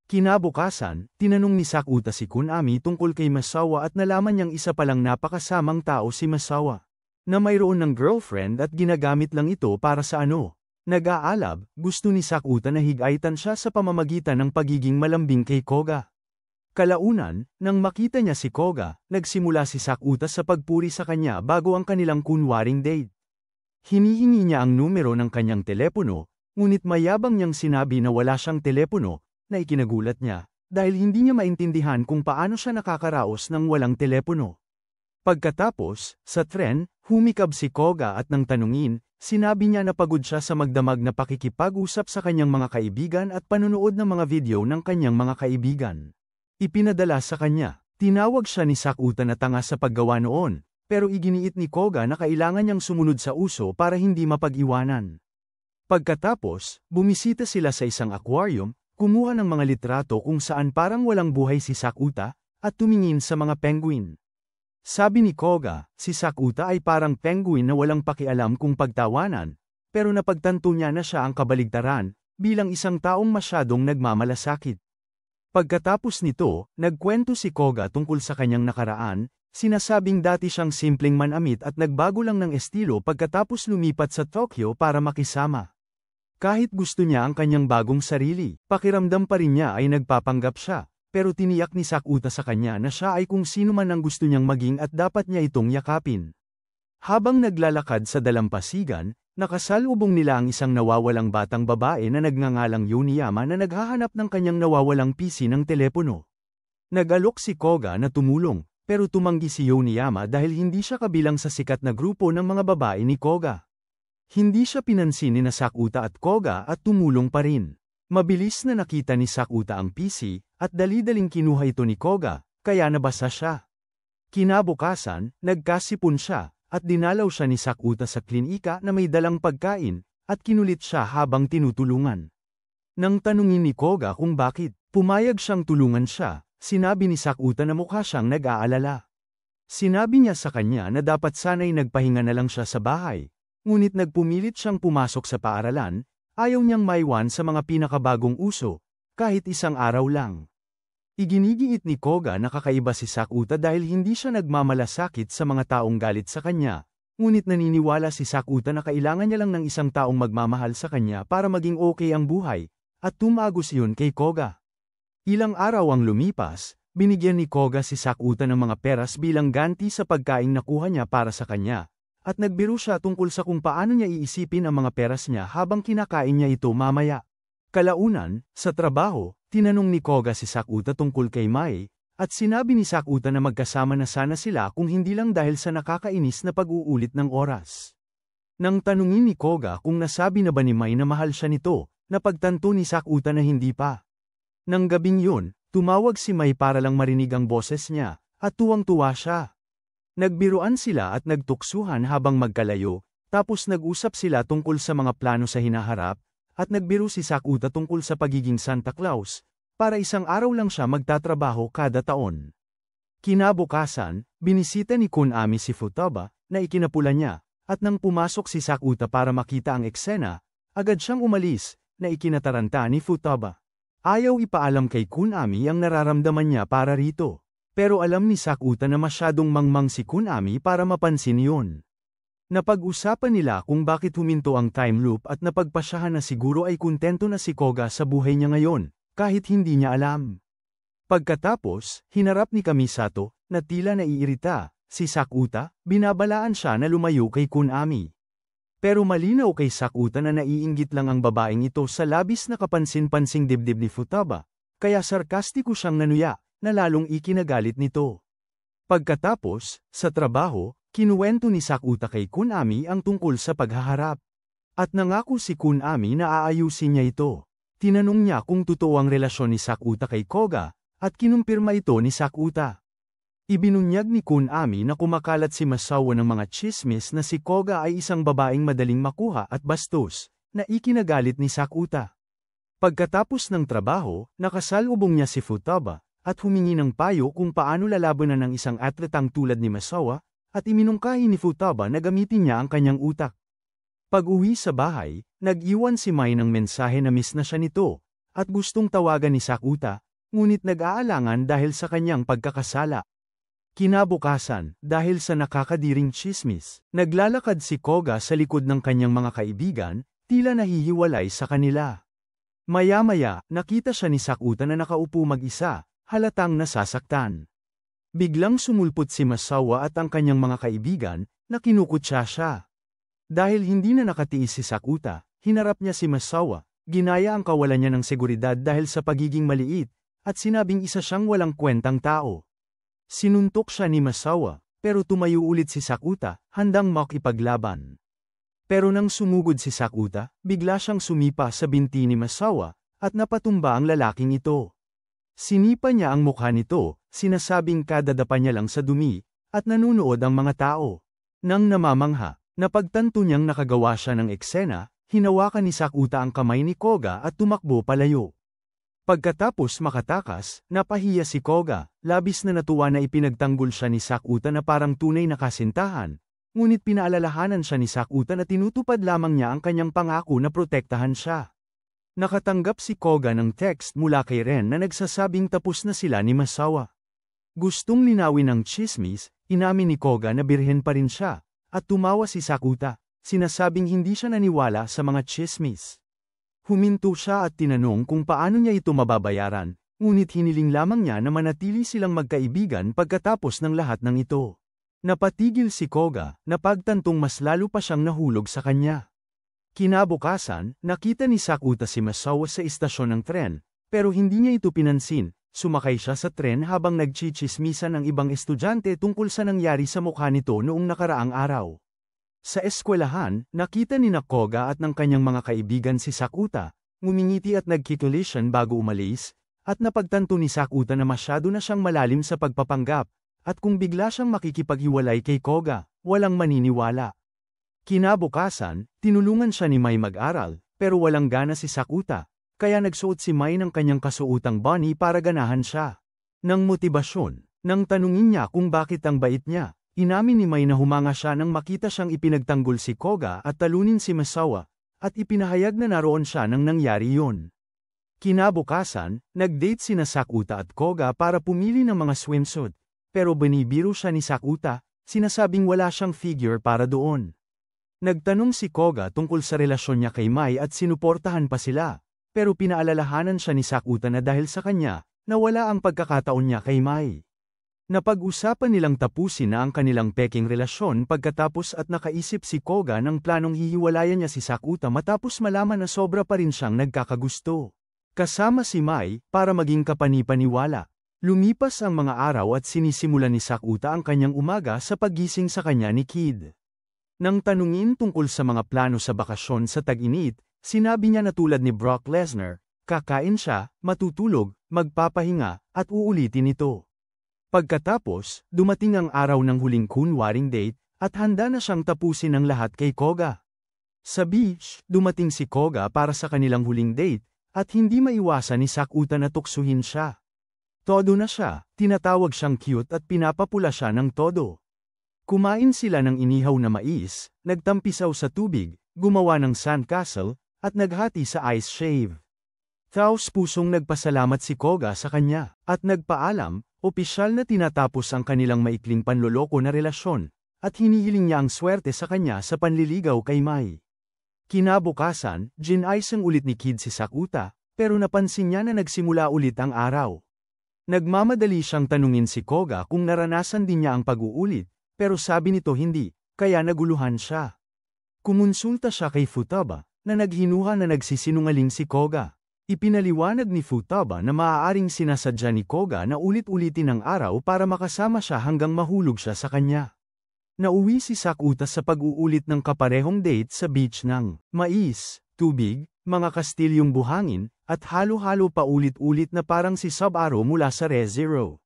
Kinabukasan, tinanong ni Sakuta si Kunami tungkol kay Masawa at nalaman niyang isa palang napakasamang tao si Masawa, na mayroon ng girlfriend at ginagamit lang ito para sa ano. Nag-aalab, gusto ni Sakuta na higaitan siya sa pamamagitan ng pagiging malambing kay Koga. Kalaunan, nang makita niya si Koga, nagsimula si Sakuta sa pagpuri sa kanya bago ang kanilang kunwaring date. Hinihingi niya ang numero ng kanyang telepono, ngunit mayabang niyang sinabi na wala siyang telepono, na ikinagulat niya, dahil hindi niya maintindihan kung paano siya nakakaraos ng walang telepono. Pagkatapos, sa tren, humikab si Koga at nang tanungin, sinabi niya na pagod siya sa magdamag na pakikipag-usap sa kanyang mga kaibigan at panunood ng mga video ng kanyang mga kaibigan. Ipinadala sa kanya. Tinawag siya ni Sakuta na tanga sa paggawa noon, pero iginiit ni Koga na kailangan niyang sumunod sa uso para hindi mapag-iwanan. Pagkatapos, bumisita sila sa isang aquarium, kumuha ng mga litrato kung saan parang walang buhay si Sakuta, at tumingin sa mga penguin. Sabi ni Koga, si Sakuta ay parang penguin na walang pakialam kung pagtawanan, pero napagtanto niya na siya ang kabaligtaran, bilang isang taong masyadong nagmamalasakit. Pagkatapos nito, nagkwento si Koga tungkol sa kanyang nakaraan, sinasabing dati siyang simpleng manamit at nagbago lang ng estilo pagkatapos lumipat sa Tokyo para makisama. Kahit gusto niya ang kanyang bagong sarili, pakiramdam pa rin niya ay nagpapanggap siya, pero tiniyak ni Sakuta sa kanya na siya ay kung sino man ang gusto niyang maging at dapat niya itong yakapin. Habang naglalakad sa dalampasigan, nakasalubong nila ang isang nawawalang batang babae na nagngangalang Yoniyama na naghahanap ng kanyang nawawalang PC ng telepono. Nag-alok si Koga na tumulong, pero tumanggi si Yoniyama dahil hindi siya kabilang sa sikat na grupo ng mga babae ni Koga. Hindi siya pinansin ni Sakuta at Koga at tumulong pa rin. Mabilis na nakita ni Sakuta ang PC, at dali-daling kinuha ito ni Koga, kaya nabasa siya. Kinabukasan, nagkasipon siya, at dinalaw siya ni Sakuta sa klinika na may dalang pagkain, at kinulit siya habang tinutulungan. Nang tanungin ni Koga kung bakit, pumayag siyang tulungan siya, sinabi ni Sakuta na mukha siyang nag-aalala. Sinabi niya sa kanya na dapat sana'y nagpahinga na lang siya sa bahay, ngunit nagpumilit siyang pumasok sa paaralan, ayaw niyang maiwan sa mga pinakabagong uso, kahit isang araw lang. Iginigiit ni Koga na kakaiba si Sakuta dahil hindi siya nagmamalasakit sa mga taong galit sa kanya, ngunit naniniwala si Sakuta na kailangan niya lang ng isang taong magmamahal sa kanya para maging okay ang buhay, at tumagos yun kay Koga. Ilang araw ang lumipas, binigyan ni Koga si Sakuta ng mga peras bilang ganti sa pagkaing nakuha niya para sa kanya, at nagbiro siya tungkol sa kung paano niya iisipin ang mga peras niya habang kinakain niya ito mamaya. Kalaunan, sa trabaho, tinanong ni Koga si Sakuta tungkol kay Mai, at sinabi ni Sakuta na magkasama na sana sila kung hindi lang dahil sa nakakainis na pag-uulit ng oras. Nang tanungin ni Koga kung nasabi na ba ni Mai na mahal siya nito, napagtanto ni Sakuta na hindi pa. Nang gabing yun, tumawag si Mai para lang marinig ang boses niya, at tuwang-tuwa siya. Nagbiruan sila at nagtuksuhan habang magkalayo, tapos nag-usap sila tungkol sa mga plano sa hinaharap, at nagbiro si Sakuta tungkol sa pagiging Santa Claus, para isang araw lang siya magtatrabaho kada taon. Kinabukasan, binisita ni Konami si Futaba, na ikinapula niya, at nang pumasok si Sakuta para makita ang eksena, agad siyang umalis, na ikinataranta ni Futaba. Ayaw ipaalam kay Konami ang nararamdaman niya para rito, pero alam ni Sakuta na masyadong mangmang si Konami para mapansin yun. Napag-usapan nila kung bakit huminto ang time loop at napagpasyahan na siguro ay kontento na si Koga sa buhay niya ngayon, kahit hindi niya alam. Pagkatapos, hinarap ni Kamisato, na tila naiirita, si Sakuta, binabalaan siya na lumayo kay Konami. Pero malinaw kay Sakuta na naiinggit lang ang babaeng ito sa labis na kapansin-pansing dibdib ni Futaba, kaya sarkastiko siyang nanuya, na lalong ikinagalit nito. Pagkatapos, sa trabaho, kinuwento ni Sakuta kay Konami ang tungkol sa paghaharap. At nangako si Konami na aayusin niya ito. Tinanong niya kung totoo ang relasyon ni Sakuta kay Koga, at kinumpirma ito ni Sakuta. Ibinunyag ni Konami na kumakalat si Masawa ng mga chismis na si Koga ay isang babaeng madaling makuha at bastos, na ikinagalit ni Sakuta. Pagkatapos ng trabaho, nakasalubong niya si Futaba, at humingi ng payo kung paano lalabanan ng isang atletang tulad ni Masawa, at iminungkahi ni Futaba na gamitin niya ang kanyang utak. Pag-uwi sa bahay, nag-iwan si Mai ng mensahe na miss na siya nito, at gustong tawagan ni Sakuta, ngunit nag-aalangan dahil sa kanyang pagkakasala. Kinabukasan, dahil sa nakakadiring chismis, naglalakad si Koga sa likod ng kanyang mga kaibigan, tila nahihiwalay sa kanila. Maya-maya, nakita siya ni Sakuta na nakaupo mag-isa, halatang nasasaktan. Biglang sumulpot si Masawa at ang kanyang mga kaibigan, na kinukutya siya. Dahil hindi na nakatiis si Sakuta, hinarap niya si Masawa, ginaya ang kawalan niya ng seguridad dahil sa pagiging maliit, at sinabing isa siyang walang kwentang tao. Sinuntok siya ni Masawa, pero tumayo ulit si Sakuta, handang makipaglaban. Pero nang sumugod si Sakuta, bigla siyang sumipa sa binti ni Masawa, at napatumba ang lalaking ito. Sinipa niya ang mukha nito, sinasabing kadadapa niya lang sa dumi, at nanunood ang mga tao. Nang namamangha, napagtanto niyang nakagawa siya ng eksena, hinawakan ni Sakuta ang kamay ni Koga at tumakbo palayo. Pagkatapos makatakas, napahiya si Koga, labis na natuwa na ipinagtanggol siya ni Sakuta na parang tunay na kasintahan, ngunit pinaalalahanan siya ni Sakuta na tinutupad lamang niya ang kanyang pangako na protektahan siya. Nakatanggap si Koga ng text mula kay Ren na nagsasabing tapos na sila ni Masawa. Gustong linawin ang tsismis, inamin ni Koga na birhen pa rin siya, at tumawa si Sakuta, sinasabing hindi siya naniwala sa mga tsismis. Huminto siya at tinanong kung paano niya ito mababayaran, ngunit hiniling lamang niya na manatili silang magkaibigan pagkatapos ng lahat ng ito. Napatigil si Koga, napagtantong mas lalo pa siyang nahulog sa kanya. Kinabukasan, nakita ni Sakuta si Masawa sa istasyon ng tren, pero hindi niya ito pinansin. Sumakay siya sa tren habang nagchichismisan ng ibang estudyante tungkol sa nangyari sa mukha nito noong nakaraang araw. Sa eskwelahan, nakita ni Koga at ng kanyang mga kaibigan si Sakuta, ngumingiti at nagkikulisyon bago umalis, at napagtanto ni Sakuta na masyado na siyang malalim sa pagpapanggap, at kung bigla siyang makikipaghiwalay kay Koga, walang maniniwala. Kinabukasan, tinulungan siya ni Mai mag-aral, pero walang gana si Sakuta, kaya nagsuot si Mai ng kanyang kasuotang bunny para ganahan siya. Nang motibasyon, nang tanungin niya kung bakit ang bait niya, inamin ni Mai na humanga siya nang makita siyang ipinagtanggol si Koga at talunin si Masawa, at ipinahayag na naroon siya nang nangyari yun. Kinabukasan, nag-date sina Sakuta at Koga para pumili ng mga swimsuit, pero binibiro siya ni Sakuta, sinasabing wala siyang figure para doon. Nagtanong si Koga tungkol sa relasyon niya kay Mai at sinuportahan pa sila, pero pinaalalahanan siya ni Sakuta na dahil sa kanya, nawala ang pagkakataon niya kay Mai. Napag-usapan nilang tapusin na ang kanilang peking relasyon pagkatapos at nakaisip si Koga ng planong hihiwalayan niya si Sakuta matapos malaman na sobra pa rin siyang nagkakagusto. Kasama si Mai, para maging kapanipaniwala. Lumipas ang mga araw at sinisimula ni Sakuta ang kanyang umaga sa paggising sa kanya ni Kid. Nang tanungin tungkol sa mga plano sa bakasyon sa tag-init, sinabi niya na tulad ni Brock Lesnar, kakain siya, matutulog, magpapahinga, at uulitin ito. Pagkatapos, dumating ang araw ng huling kunwaring date, at handa na siyang tapusin ang lahat kay Koga. Sa beach, dumating si Koga para sa kanilang huling date, at hindi maiwasan ni Sakuta na tuksuhin siya. Todo na siya, tinatawag siyang cute at pinapapula siya ng todo. Kumain sila ng inihaw na mais, nagtampisaw sa tubig, gumawa ng sandcastle, at naghati sa ice shave. Taos-pusong nagpasalamat si Koga sa kanya, at nagpaalam, opisyal na tinatapos ang kanilang maikling panloloko na relasyon, at hinihiling niya ang swerte sa kanya sa panliligaw kay Mai. Kinabukasan, ginayang ulit ni Kid si Sakuta, pero napansin niya na nagsimula ulit ang araw. Nagmamadali siyang tanungin si Koga kung naranasan din niya ang pag-uulit, pero sabi nito hindi, kaya naguluhan siya. Kumonsulta siya kay Futaba, na naghinuha na nagsisinungaling si Koga. Ipinaliwanag ni Futaba na maaaring sinasadya ni Koga na ulit-ulitin ang araw para makasama siya hanggang mahulog siya sa kanya. Nauwi si Sakuta sa pag-uulit ng kaparehong date sa beach ng mais, tubig, mga kastilyong buhangin, at halo-halo pa ulit-ulit na parang si Sub-Zero mula sa Re:Zero.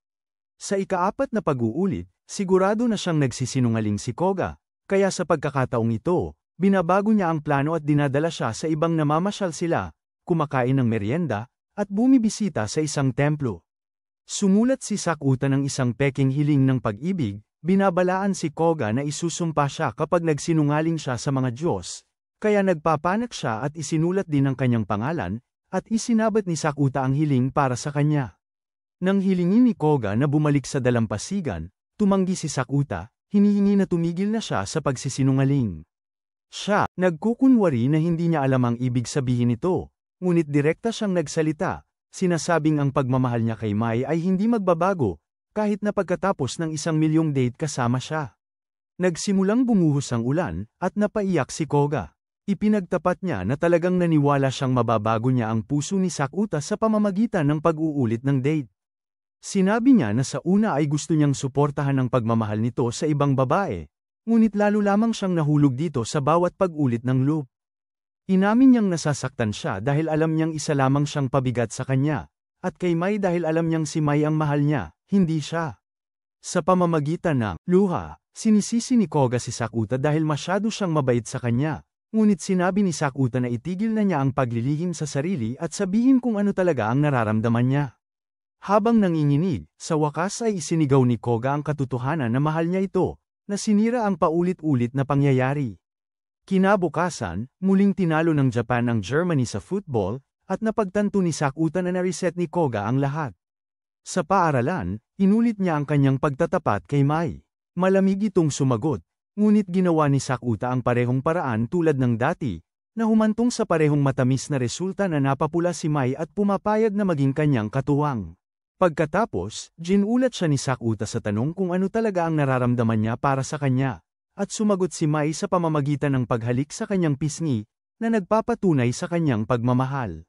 Sa ikaapat na pag-uulit, sigurado na siyang nagsisinungaling si Koga, kaya sa pagkakataong ito, binabago niya ang plano at dinadala siya sa ibang namamasyal sila, kumakain ng merienda, at bumibisita sa isang templo. Sumulat si Sakuta ng isang peking hiling ng pag-ibig, binabalaan si Koga na isusumpa siya kapag nagsinungaling siya sa mga Diyos, kaya nagpapanak siya at isinulat din ang kanyang pangalan, at isinabat ni Sakuta ang hiling para sa kanya. Nang hilingin ni Koga na bumalik sa dalampasigan, tumanggi si Sakuta, hinihingi na tumigil na siya sa pagsisinungaling. Siya, nagkukunwari na hindi niya alam ang ibig sabihin nito, ngunit direkta siyang nagsalita, sinasabing ang pagmamahal niya kay Mai ay hindi magbabago, kahit na pagkatapos ng 1,000,000 date kasama siya. Nagsimulang bumuhos ang ulan, at napaiyak si Koga. Ipinagtapat niya na talagang naniwala siyang mababago niya ang puso ni Sakuta sa pamamagitan ng pag-uulit ng date. Sinabi niya na sa una ay gusto niyang suportahan ang pagmamahal nito sa ibang babae, ngunit lalo lamang siyang nahulog dito sa bawat pag-ulit ng loop. Inamin niyang nasasaktan siya dahil alam niyang isa lamang siyang pabigat sa kanya, at kay Mai dahil alam niyang si Mai ang mahal niya, hindi siya. Sa pamamagitan ng luha, sinisisi ni Koga si Sakuta dahil masyado siyang mabait sa kanya, ngunit sinabi ni Sakuta na itigil na niya ang paglilihim sa sarili at sabihin kung ano talaga ang nararamdaman niya. Habang nanginginig, sa wakas ay isinigaw ni Koga ang katotohanan na mahal niya ito, na sinira ang paulit-ulit na pangyayari. Kinabukasan, muling tinalo ng Japan ang Germany sa football, at napagtanto ni Sakuta na na-reset ni Koga ang lahat. Sa paaralan, inulit niya ang kanyang pagtatapat kay Mai. Malamig itong sumagot, ngunit ginawa ni Sakuta ang parehong paraan tulad ng dati, na humantong sa parehong matamis na resulta na napapula si Mai at pumapayag na maging kanyang katuwang. Pagkatapos, ginulat siya ni Sakuta sa tanong kung ano talaga ang nararamdaman niya para sa kanya, at sumagot si Mai sa pamamagitan ng paghalik sa kanyang pisngi, na nagpapatunay sa kanyang pagmamahal.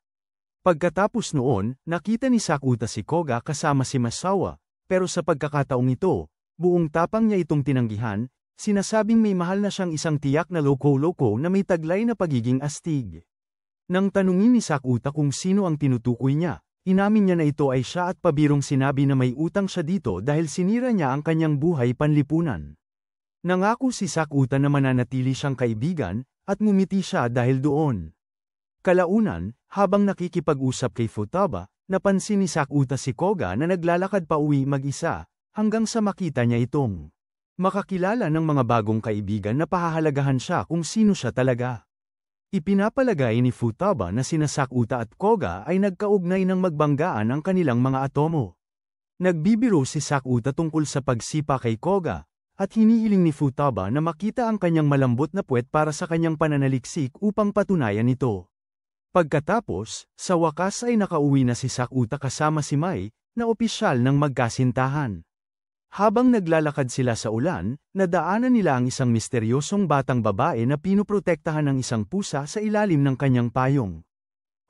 Pagkatapos noon, nakita ni Sakuta si Koga kasama si Masawa, pero sa pagkakataong ito, buong tapang niya itong tinanggihan, sinasabing may mahal na siyang isang tiyak na loko-loko na may taglay na pagiging astig. Nang tanungin ni Sakuta kung sino ang tinutukoy niya, inamin niya na ito ay siya at pabirong sinabi na may utang siya dito dahil sinira niya ang kanyang buhay panlipunan. Nangako si Sakuta na mananatili siyang kaibigan, at ngumiti siya dahil doon. Kalaunan, habang nakikipag-usap kay Futaba, napansin ni Sakuta si Koga na naglalakad pa uwi mag-isa, hanggang sa makita niya itong makakilala ng mga bagong kaibigan na pahahalagahan siya kung sino siya talaga. Ipinapalagay ni Futaba na sina Sakuta at Koga ay nagkaugnay ng magbanggaan ang kanilang mga atomo. Nagbibiro si Sakuta tungkol sa pagsipa kay Koga, at hinihiling ni Futaba na makita ang kanyang malambot na puwet para sa kanyang pananaliksik upang patunayan ito. Pagkatapos, sa wakas ay nakauwi na si Sakuta kasama si Mai, na opisyal ng magkasintahan. Habang naglalakad sila sa ulan, nadaanan nila ang isang misteryosong batang babae na pinoprotektahan ng isang pusa sa ilalim ng kanyang payong.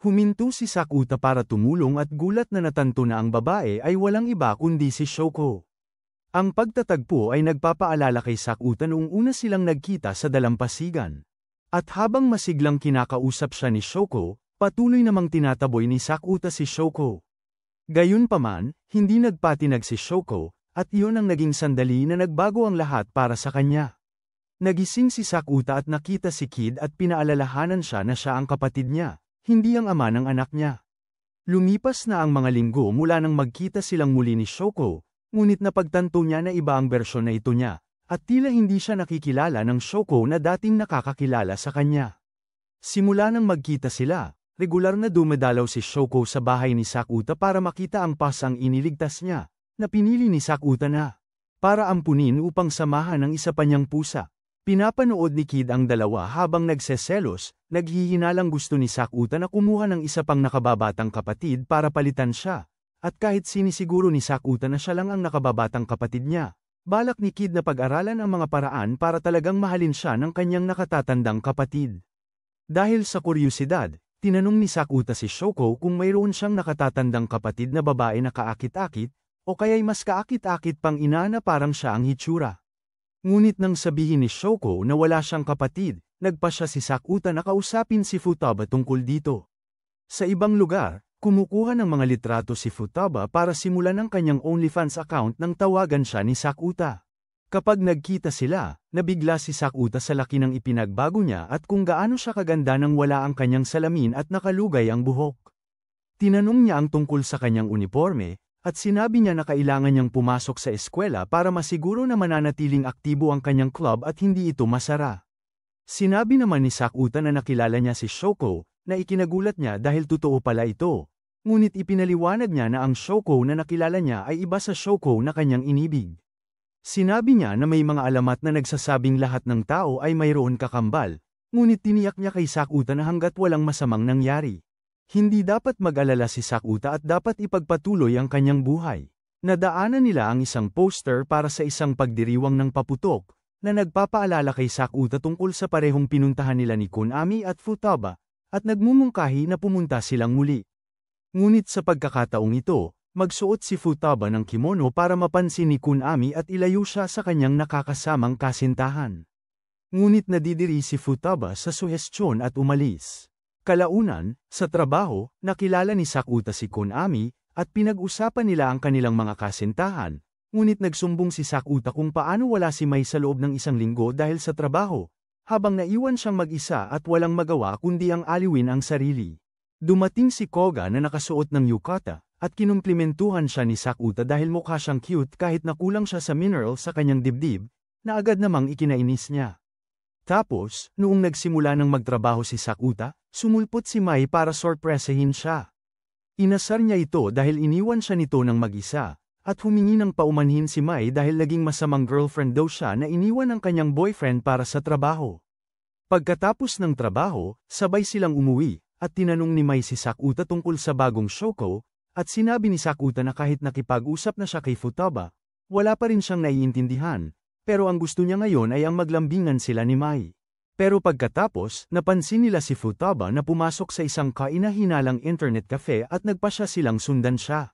Huminto si Sakuta para tumulong at gulat na natanto na ang babae ay walang iba kundi si Shoko. Ang pagtatagpo ay nagpapaalala kay Sakuta noong una silang nagkita sa dalampasigan. At habang masiglang kinakausap siya ni Shoko, patuloy namang tinataboy ni Sakuta si Shoko. Gayunpaman, hindi nagpatinag si Shoko, at iyon ang naging sandali na nagbago ang lahat para sa kanya. Nagising si Sakuta at nakita si Kid at pinaalalahanan siya na siya ang kapatid niya, hindi ang ama ng anak niya. Lumipas na ang mga linggo mula nang magkita silang muli ni Shoko, ngunit napagtanto niya na iba ang bersyon na ito niya. At tila hindi siya nakikilala ng Shoko na dating nakakakilala sa kanya. Simula nang magkita sila, regular na dumadalaw si Shoko sa bahay ni Sakuta para makita ang pasang iniligtas niya, na pinili ni Sakuta na para ampunin upang samahan ng isa pa niyang pusa. Pinapanood ni Kid ang dalawa habang nagseselos, naghihinalang gusto ni Sakuta na kumuha ng isa pang nakababatang kapatid para palitan siya, at kahit sinisiguro ni Sakuta na siya lang ang nakababatang kapatid niya. Balak ni Kid na pag-aralan ang mga paraan para talagang mahalin siya ng kanyang nakatatandang kapatid. Dahil sa kuryosidad, tinanong ni Sakuta si Shoko kung mayroon siyang nakatatandang kapatid na babae na kaakit-akit, o kaya'y mas kaakit-akit pang ina na parang siya ang hitsura. Ngunit nang sabihin ni Shoko na wala siyang kapatid, nagpa siya si Sakuta na kausapin si Futaba tungkol dito. Sa ibang lugar, kumukuha ng mga litrato si Futaba para simulan ang kanyang OnlyFans account nang tawagan siya ni Sakuta. Kapag nagkita sila, nabigla si Sakuta sa laki ng ipinagbago niya at kung gaano siya kaganda nang wala ang kanyang salamin at nakalugay ang buhok. Tinanong niya ang tungkol sa kanyang uniforme, at sinabi niya na kailangan niyang pumasok sa eskwela para masiguro na mananatiling aktibo ang kanyang club at hindi ito masara. Sinabi naman ni Sakuta na nakilala niya si Shoko, na ikinagulat niya dahil totoo pala ito. Ngunit ipinaliwanag niya na ang Shoko na nakilala niya ay iba sa Shoko na kanyang inibig. Sinabi niya na may mga alamat na nagsasabing lahat ng tao ay mayroon kakambal, ngunit tiniyak niya kay Sakuta na hanggat walang masamang nangyari. Hindi dapat mag-alala si Sakuta at dapat ipagpatuloy ang kanyang buhay. Nadaanan nila ang isang poster para sa isang pagdiriwang ng paputok, na nagpapaalala kay Sakuta tungkol sa parehong pinuntahan nila ni Konami at Futaba, at nagmumungkahi na pumunta silang muli. Ngunit sa pagkakataong ito, Magsuot si Futaba ng kimono para mapansin ni Kunami at ilayo siya sa kanyang nakakasamang kasintahan. Ngunit nadidiri si Futaba sa suhestyon at umalis. Kalaunan, sa trabaho, nakilala ni Sakuta si Kunami, at pinag-usapan nila ang kanilang mga kasintahan, ngunit nagsumbong si Sakuta kung paano wala si Mai sa loob ng isang linggo dahil sa trabaho, habang naiwan siyang mag-isa at walang magawa kundi ang aliwin ang sarili. Dumating si Koga na nakasuot ng yukata, at kinumplimentuhan siya ni Sakuta dahil mukha siyang cute kahit nakulang siya sa mineral sa kanyang dibdib, na agad namang ikinainis niya. Tapos, noong nagsimula ng magtrabaho si Sakuta, sumulpot si Mai para sorpresahin siya. Inasar niya ito dahil iniwan siya nito ng mag-isa, at humingi ng paumanhin si Mai dahil naging masamang girlfriend daw siya na iniwan ng kanyang boyfriend para sa trabaho. Pagkatapos ng trabaho, sabay silang umuwi, at tinanong ni Mai si Sakuta tungkol sa bagong Shoko, at sinabi ni Sakuta na kahit nakipag-usap na siya kay Futaba, wala pa rin siyang naiintindihan, pero ang gusto niya ngayon ay ang maglambingan sila ni Mai. Pero pagkatapos, napansin nila si Futaba na pumasok sa isang kaina-hinalang internet cafe at nagpa siya silang sundan siya.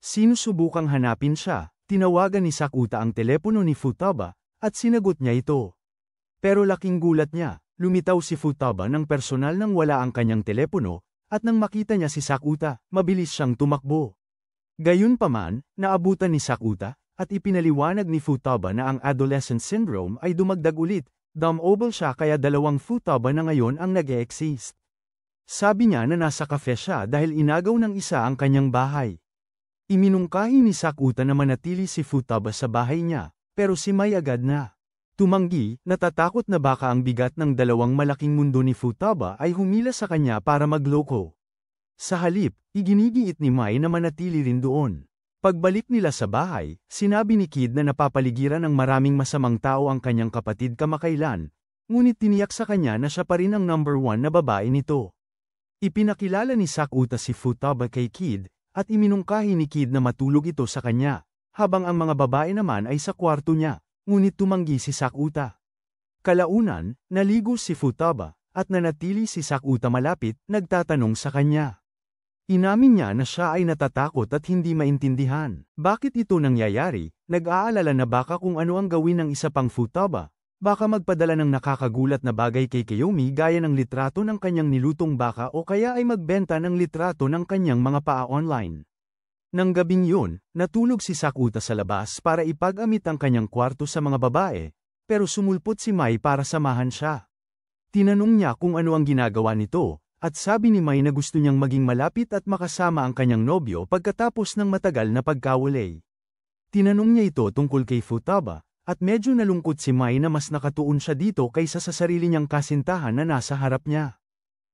Sinusubukang hanapin siya, tinawagan ni Sakuta ang telepono ni Futaba, at sinagot niya ito. Pero laking gulat niya, lumitaw si Futaba ng personal nang wala ang kanyang telepono, at nang makita niya si Sakuta, mabilis siyang tumakbo. Gayunpaman, naabutan ni Sakuta, at ipinaliwanag ni Futaba na ang adolescent syndrome ay dumagdag ulit. Dumb-oble siya kaya dalawang Futaba na ngayon ang nag-e-exist. Sabi niya na nasa cafe siya dahil inagaw ng isa ang kanyang bahay. Iminungkahi ni Sakuta na manatili si Futaba sa bahay niya, pero si Mai agad na tumanggi, natatakot na baka ang bigat ng dalawang malaking mundo ni Futaba ay humila sa kanya para magloko. Sa halip, iginigiit ni Mai na manatili rin doon. Pagbalik nila sa bahay, sinabi ni Kid na napapaligiran ng maraming masamang tao ang kanyang kapatid kamakailan, ngunit tiniyak sa kanya na siya pa rin ang number 1 na babae nito. Ipinakilala ni Sakuta si Futaba kay Kid, at iminungkahi ni Kid na matulog ito sa kanya, habang ang mga babae naman ay sa kwarto niya, ngunit tumanggi si Sakuta. Kalaunan, naligo si Futaba, at nanatili si Sakuta malapit, nagtatanong sa kanya. Inamin niya na siya ay natatakot at hindi maintindihan. Bakit ito nangyayari? Nag-aalala na baka kung ano ang gawin ng isa pang Futaba. Baka magpadala ng nakakagulat na bagay kay Kiyomi gaya ng litrato ng kanyang nilutong baka o kaya ay magbenta ng litrato ng kanyang mga paa online. Nang gabing yun, natulog si Sakuta sa labas para ipag-amit ang kanyang kwarto sa mga babae, pero sumulpot si Mai para samahan siya. Tinanong niya kung ano ang ginagawa nito. At sabi ni Mai na gusto niyang maging malapit at makasama ang kanyang nobyo pagkatapos ng matagal na pagkawalay. Tinanong niya ito tungkol kay Futaba, at medyo nalungkot si Mai na mas nakatuon siya dito kaysa sa sarili niyang kasintahan na nasa harap niya.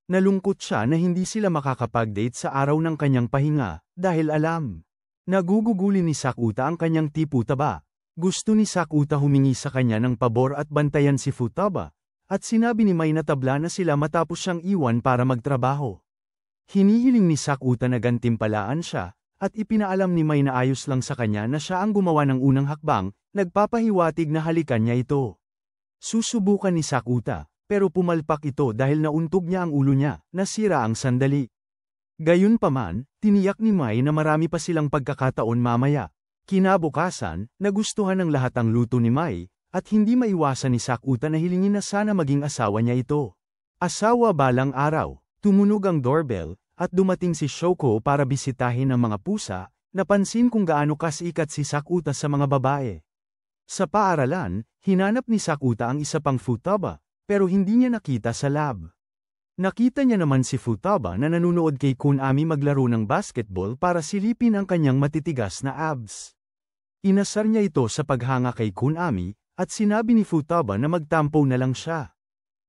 Nalungkot siya na hindi sila makakapag-date sa araw ng kanyang pahinga, dahil alam. Naguguguli ni Sakuta ang kanyang tipo taba. Gusto ni Sakuta humingi sa kanya ng pabor at bantayan si Futaba. At sinabi ni Mai na tabla na sila matapos siyang iwan para magtrabaho. Hinihiling ni Sakuta na gantimpalaan siya, at ipinaalam ni Mai na ayos lang sa kanya na siya ang gumawa ng unang hakbang, nagpapahiwatig na halikan niya ito. Susubukan ni Sakuta, pero pumalpak ito dahil nauntog niya ang ulo niya, nasira ang sandali. Gayunpaman, tiniyak ni Mai na marami pa silang pagkakataon mamaya. Kinabukasan, nagustuhan ng lahat ang luto ni Mai, at hindi maiwasan ni Sakuta na hilingin na sana maging asawa niya ito. Asawa balang araw, tumunog ang doorbell, at dumating si Shoko para bisitahin ang mga pusa, napansin kung gaano kasikat si Sakuta sa mga babae. Sa paaralan, hinanap ni Sakuta ang isa pang Futaba, pero hindi niya nakita sa lab. Nakita niya naman si Futaba na nanunood kay Kunami maglaro ng basketball para silipin ang kanyang matitigas na abs. Inasar niya ito sa paghanga kay Kunami, at sinabi ni Futaba na magtampo na lang siya.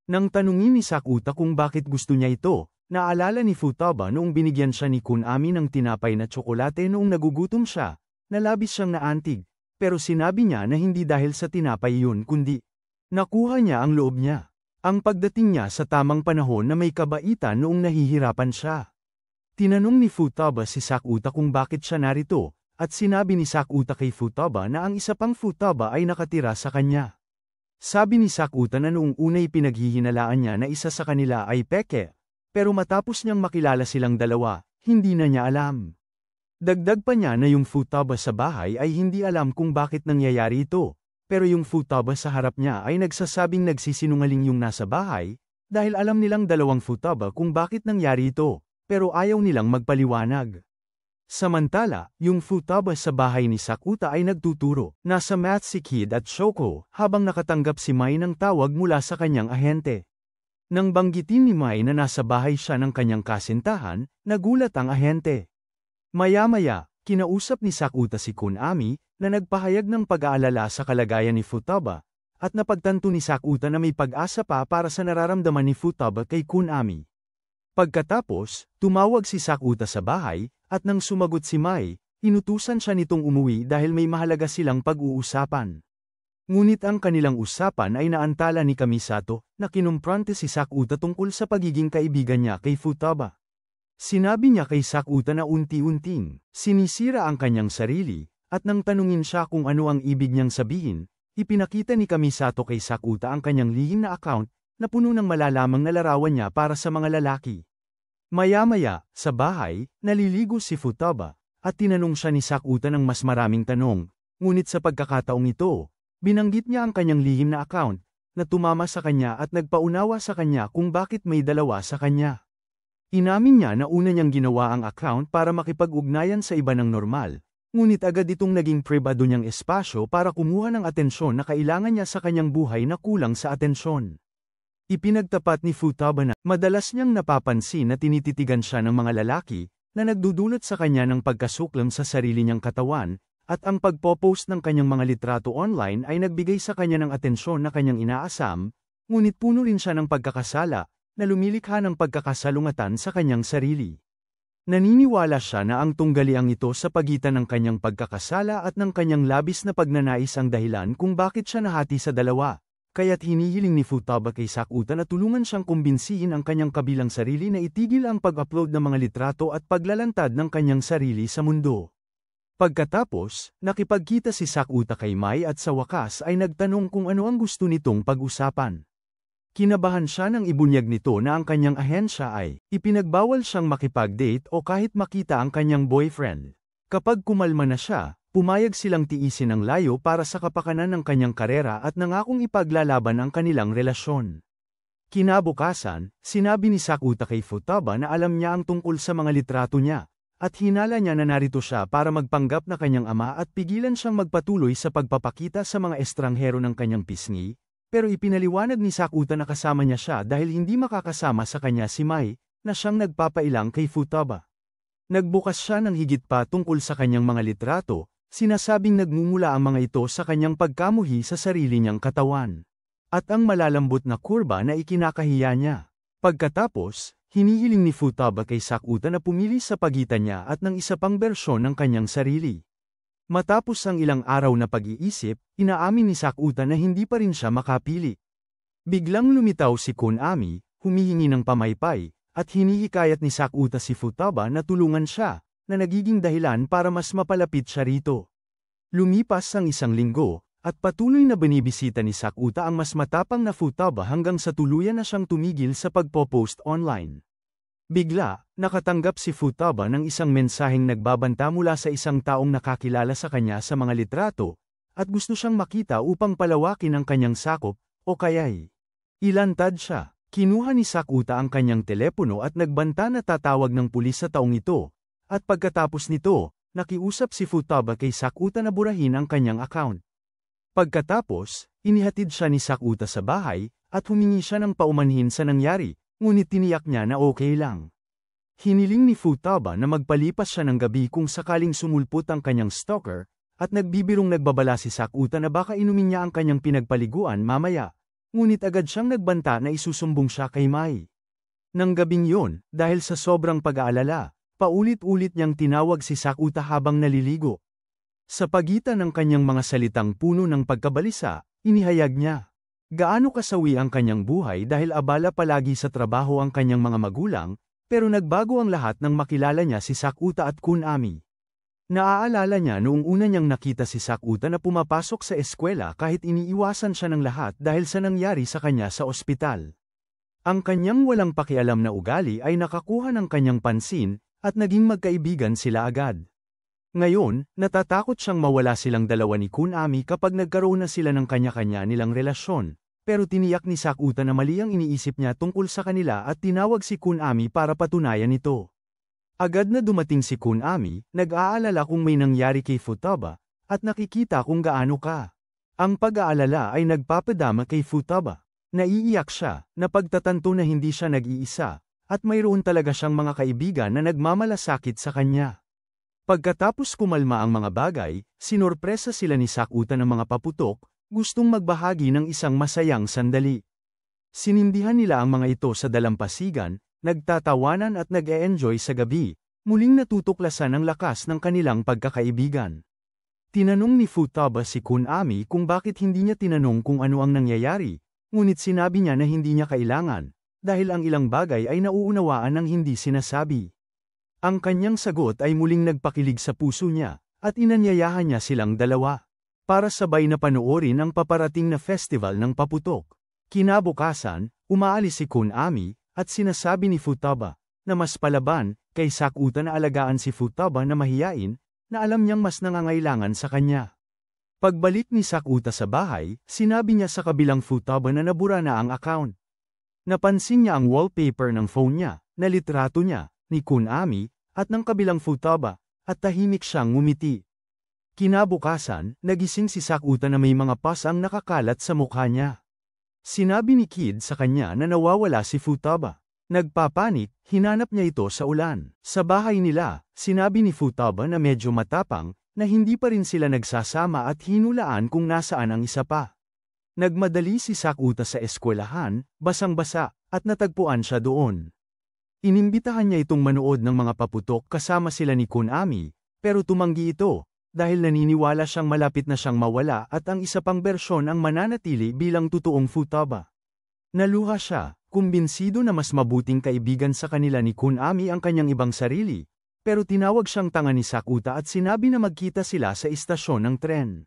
Nang tanungin ni Sakuta kung bakit gusto niya ito, naalala ni Futaba noong binigyan siya ni Kunami ng tinapay na tsokolate noong nagugutom siya, na labis siyang naantig, pero sinabi niya na hindi dahil sa tinapay yun kundi nakuha niya ang loob niya. Ang pagdating niya sa tamang panahon na may kabaitan noong nahihirapan siya. Tinanong ni Futaba si Sakuta kung bakit siya narito, at sinabi ni Sakuta kay Futaba na ang isa pang Futaba ay nakatira sa kanya. Sabi ni Sakuta na noong una'y pinaghihinalaan niya na isa sa kanila ay peke, pero matapos niyang makilala silang dalawa, hindi na niya alam. Dagdag pa niya na yung futaba sa bahay ay hindi alam kung bakit nangyayari ito, pero yung futaba sa harap niya ay nagsasabing nagsisinungaling yung nasa bahay, dahil alam nilang dalawang futaba kung bakit nangyari ito, pero ayaw nilang magpaliwanag. Samantala, yung futaba sa bahay ni Sakuta ay nagtuturo. Nasa math si Kid at Shoko, habang nakatanggap si Mai ng tawag mula sa kanyang ahente. Nang banggitin ni Mai na nasa bahay siya ng kanyang kasintahan, nagulat ang ahente. Maya-maya, kinausap ni Sakuta si Kunami, na nagpahayag ng pag-aalala sa kalagayan ni Futaba, at napagtanto ni Sakuta na may pag-asa pa para sa nararamdaman ni Futaba kay Kunami. Pagkatapos, tumawag si Sakuta sa bahay, at nang sumagot si Mai, inutusan siya nitong umuwi dahil may mahalaga silang pag-uusapan. Ngunit ang kanilang usapan ay naantala ni Kamisato, na kinumprante si Sakuta tungkol sa pagiging kaibigan niya kay Futaba. Sinabi niya kay Sakuta na unti-unting sinisira ang kanyang sarili, at nang tanungin siya kung ano ang ibig niyang sabihin, ipinakita ni Kamisato kay Sakuta ang kanyang lihim na account, na puno ng malalamang na larawan niya para sa mga lalaki. Maya-maya, sa bahay, naliligo si Futaba, at tinanong siya ni Sakuta ng mas maraming tanong, ngunit sa pagkakataong ito, binanggit niya ang kanyang lihim na account, na tumama sa kanya at nagpaunawa sa kanya kung bakit may dalawa sa kanya. Inamin niya na una niyang ginawa ang account para makipag-ugnayan sa iba ng normal, ngunit agad itong naging pribado niyang espasyo para kumuha ng atensyon na kailangan niya sa kanyang buhay na kulang sa atensyon. Ipinagtapat ni Futaba na madalas niyang napapansin na tinititigan siya ng mga lalaki na nagdudulot sa kanya ng pagkasuklam sa sarili niyang katawan, at ang pagpopost ng kanyang mga litrato online ay nagbigay sa kanya ng atensyon na kanyang inaasam, ngunit puno rin siya ng pagkakasala na lumilikha ng pagkakasalungatan sa kanyang sarili. Naniniwala siya na ang tunggaliang ito sa pagitan ng kanyang pagkakasala at ng kanyang labis na pagnanais ang dahilan kung bakit siya nahati sa dalawa. Kaya't hinihiling ni Futaba kay Sakuta na tulungan siyang kumbinsihin ang kanyang kabilang sarili na itigil ang pag-upload ng mga litrato at paglalantad ng kanyang sarili sa mundo. Pagkatapos, nakipagkita si Sakuta kay Mai at sa wakas ay nagtanong kung ano ang gusto nitong pag-usapan. Kinabahan siya nang ibunyag nito na ang kanyang ahensya ay ipinagbawal siyang makipag-date o kahit makita ang kanyang boyfriend. Kapag kumalma na siya, pumayag silang tiisin ang layo para sa kapakanan ng kanyang karera at nangakong ipaglalaban ang kanilang relasyon. Kinabukasan, sinabi ni Sakuta kay Futaba na alam niya ang tungkol sa mga litrato niya, at hinala niya na narito siya para magpanggap na kanyang ama at pigilan siyang magpatuloy sa pagpapakita sa mga estranghero ng kanyang pisngi, pero ipinaliwanag ni Sakuta na kasama niya siya dahil hindi makakasama sa kanya si Mai, na siyang nagpapailang kay Futaba. Nagbukas siya ng higit pa tungkol sa kanyang mga litrato, sinasabing nagmumula ang mga ito sa kanyang pagkamuhi sa sarili niyang katawan, at ang malalambot na kurba na ikinakahiya niya. Pagkatapos, hinihiling ni Futaba kay Sakuta na pumili sa pagitan niya at ng isa pang bersyon ng kanyang sarili. Matapos ang ilang araw na pag-iisip, inaamin ni Sakuta na hindi pa rin siya makapili. Biglang lumitaw si Kunami, humihingi ng pamaypay, at hinihikayat ni Sakuta si Futaba na tulungan siya, na nagiging dahilan para mas mapalapit siya rito. Lumipas ang isang linggo, at patuloy na binibisita ni Sakuta ang mas matapang na Futaba hanggang sa tuluyan na siyang tumigil sa pagpo-post online. Bigla, nakatanggap si Futaba ng isang mensaheng nagbabanta mula sa isang taong nakakilala sa kanya sa mga litrato, at gusto siyang makita upang palawakin ang kanyang sakop, o kaya'y ilantad siya. Kinuha ni Sakuta ang kanyang telepono at nagbanta na tatawag ng pulis sa taong ito, at pagkatapos nito, nakiusap si Futaba kay Sakuta na burahin ang kanyang account. Pagkatapos, inihatid siya ni Sakuta sa bahay, at humingi siya ng paumanhin sa nangyari, ngunit tiniyak niya na okay lang. Hiniling ni Futaba na magpalipas siya ng gabi kung sakaling sumulpot ang kanyang stalker, at nagbibirong nagbabala si Sakuta na baka inumin niya ang kanyang pinagpaliguan mamaya, ngunit agad siyang nagbanta na isusumbong siya kay Mai. Nang gabing yun, dahil sa sobrang pag-aalala, paulit-ulit niyang tinawag si Sakuta habang naliligo. Sa pagitan ng kanyang mga salitang puno ng pagkabalisa, inihayag niya gaano kasawi ang kanyang buhay dahil abala palagi sa trabaho ang kanyang mga magulang, pero nagbago ang lahat nang makilala niya si Sakuta at Kunami. Naaalala niya noong una niyang nakita si Sakuta na pumapasok sa eskwela kahit iniiwasan siya ng lahat dahil sa nangyari sa kanya sa ospital. Ang kanyang walang pakialam na ugali ay nakakuha ng kanyang pansin, at naging magkaibigan sila agad. Ngayon, natatakot siyang mawala silang dalawa ni Kunami kapag nagkaroon na sila ng kanya-kanya nilang relasyon, pero tiniyak ni Sakuta na mali ang iniisip niya tungkol sa kanila at tinawag si Kunami para patunayan ito. Agad na dumating si Kunami, nag-aalala kung may nangyari kay Futaba, at nakikita kung gaano ka. Ang pag-aalala ay nagpapadama kay Futaba. Naiiyak siya, napagtatanto na hindi siya nag-iisa, at mayroon talaga siyang mga kaibigan na nagmamalasakit sa kanya. Pagkatapos kumalma ang mga bagay, sinorpresa sila ni Sakuta ng mga paputok, gustong magbahagi ng isang masayang sandali. Sinindihan nila ang mga ito sa dalampasigan, nagtatawanan at nag-e-enjoy sa gabi, muling natutuklasan ang lakas ng kanilang pagkakaibigan. Tinanong ni Futaba si Kunami kung bakit hindi niya tinanong kung ano ang nangyayari, ngunit sinabi niya na hindi niya kailangan, dahil ang ilang bagay ay nauunawaan ng hindi sinasabi. Ang kanyang sagot ay muling nagpakilig sa puso niya, at inanyayahan niya silang dalawa, para sabay na panoorin ang paparating na festival ng paputok. Kinabukasan, umaalis si Kunami, at sinasabi ni Futaba, na mas palaban, kay Sakuta na alagaan si Futaba na mahiyain, na alam niyang mas nangangailangan sa kanya. Pagbalik ni Sakuta sa bahay, sinabi niya sa kabilang Futaba na nabura na ang account. Napansin niya ang wallpaper ng phone niya, na litrato niya, ni Kunami, at ng kabilang Futaba, at tahimik siyang ngumiti. Kinabukasan, nagising si Sakuta na may mga pasang nakakalat sa mukha niya. Sinabi ni Kid sa kanya na nawawala si Futaba. Nagpapanik, hinanap niya ito sa ulan. Sa bahay nila, sinabi ni Futaba na medyo matapang, na hindi pa rin sila nagsasama at hinulaan kung nasaan ang isa pa. Nagmadali si Sakuta sa eskwelahan, basang-basa, at natagpuan siya doon. Inimbitahan niya itong manood ng mga paputok kasama sila ni Kunami, pero tumanggi ito, dahil naniniwala siyang malapit na siyang mawala at ang isa pang bersyon ang mananatili bilang totoong Futaba. Naluha siya, kumbinsido na mas mabuting kaibigan sa kanila ni Kunami ang kanyang ibang sarili, pero tinawag siyang tanga ni Sakuta at sinabi na magkita sila sa istasyon ng tren.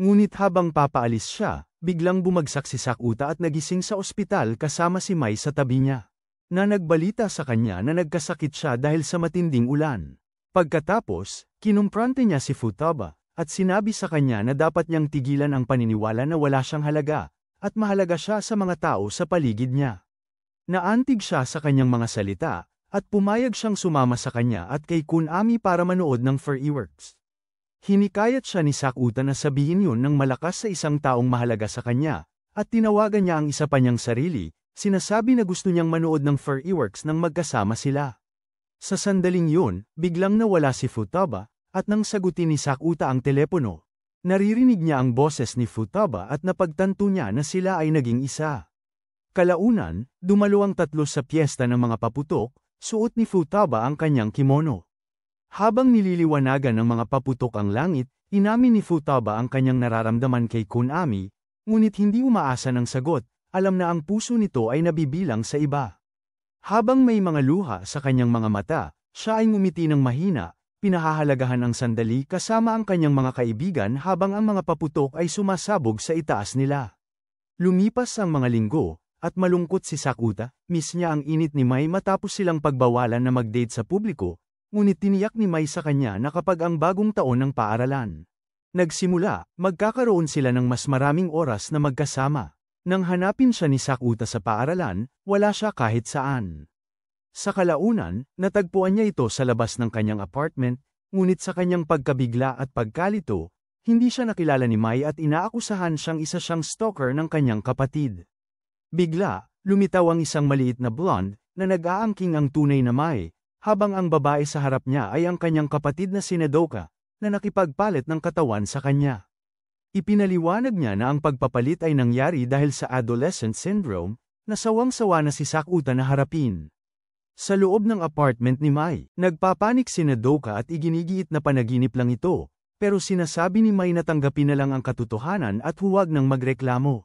Ngunit habang papaalis siya, biglang bumagsak si Sakuta at nagising sa ospital kasama si Mai sa tabi niya, na nagbalita sa kanya na nagkasakit siya dahil sa matinding ulan. Pagkatapos, kinumprante niya si Futaba, at sinabi sa kanya na dapat niyang tigilan ang paniniwala na wala siyang halaga, at mahalaga siya sa mga tao sa paligid niya. Naantig siya sa kanyang mga salita, at pumayag siyang sumama sa kanya at kay Kunami para manood ng fireworks. Hinikayat siya ni Sakuta na sabihin yun ng malakas sa isang taong mahalaga sa kanya, at tinawagan niya ang isa pa niyang sarili, sinasabi na gusto niyang manood ng fireworks nang magkasama sila. Sa sandaling yun, biglang nawala si Futaba, at nang sagutin ni Sakuta ang telepono, naririnig niya ang boses ni Futaba at napagtanto niya na sila ay naging isa. Kalaunan, dumalo ang tatlo sa piyesta ng mga paputok, suot ni Futaba ang kanyang kimono. Habang nililiwanagan ng mga paputok ang langit, inamin ni Futaba ang kanyang nararamdaman kay Kunami, ngunit hindi umaasa ng sagot, alam na ang puso nito ay nabibilang sa iba. Habang may mga luha sa kanyang mga mata, siya ay ngumiti ng mahina, pinahahalagahan ang sandali kasama ang kanyang mga kaibigan habang ang mga paputok ay sumasabog sa itaas nila. Lumipas ang mga linggo, at malungkot si Sakuta, miss niya ang init ni Mai matapos silang pagbawalan na mag-date sa publiko, ngunit tiniyak ni Mai sa kanya na kapag ang bagong taon ng paaralan nagsimula, magkakaroon sila ng mas maraming oras na magkasama. Nang hanapin siya ni Sakuta sa paaralan, wala siya kahit saan. Sa kalaunan, natagpuan niya ito sa labas ng kanyang apartment, ngunit sa kanyang pagkabigla at pagkalito, hindi siya nakilala ni Mai at inaakusahan siyang isa siyang stalker ng kanyang kapatid. Bigla, lumitaw ang isang maliit na blonde, na nag-aangking ang tunay na Mai, habang ang babae sa harap niya ay ang kanyang kapatid na si Nedoka, na nakipagpalit ng katawan sa kanya. Ipinaliwanag niya na ang pagpapalit ay nangyari dahil sa adolescent syndrome, na sawang-sawa na si Sakuta na harapin. Sa loob ng apartment ni Mai, nagpapanik si Nedoka at iginigiit na panaginip lang ito, pero sinasabi ni Mai na tanggapin na lang ang katotohanan at huwag nang magreklamo.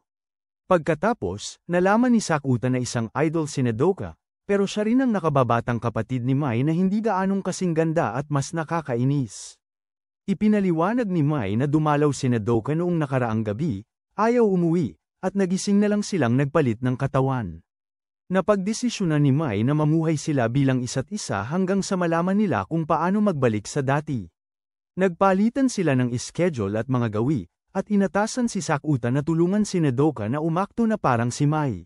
Pagkatapos, nalaman ni Sakuta na isang idol si Nedoka, pero siya rin ang nakababatang kapatid ni Mai na hindi gaanong kasing ganda at mas nakakainis. Ipinaliwanag ni Mai na dumalaw si Nedoka noong nakaraang gabi, ayaw umuwi, at nagising na lang silang nagpalit ng katawan. Napagdesisyonan ni Mai na mamuhay sila bilang isa't isa hanggang sa malaman nila kung paano magbalik sa dati. Nagpalitan sila ng schedule at mga gawi, at inatasan si Sakuta na tulungan si Nodoka na umakto na parang si Mai.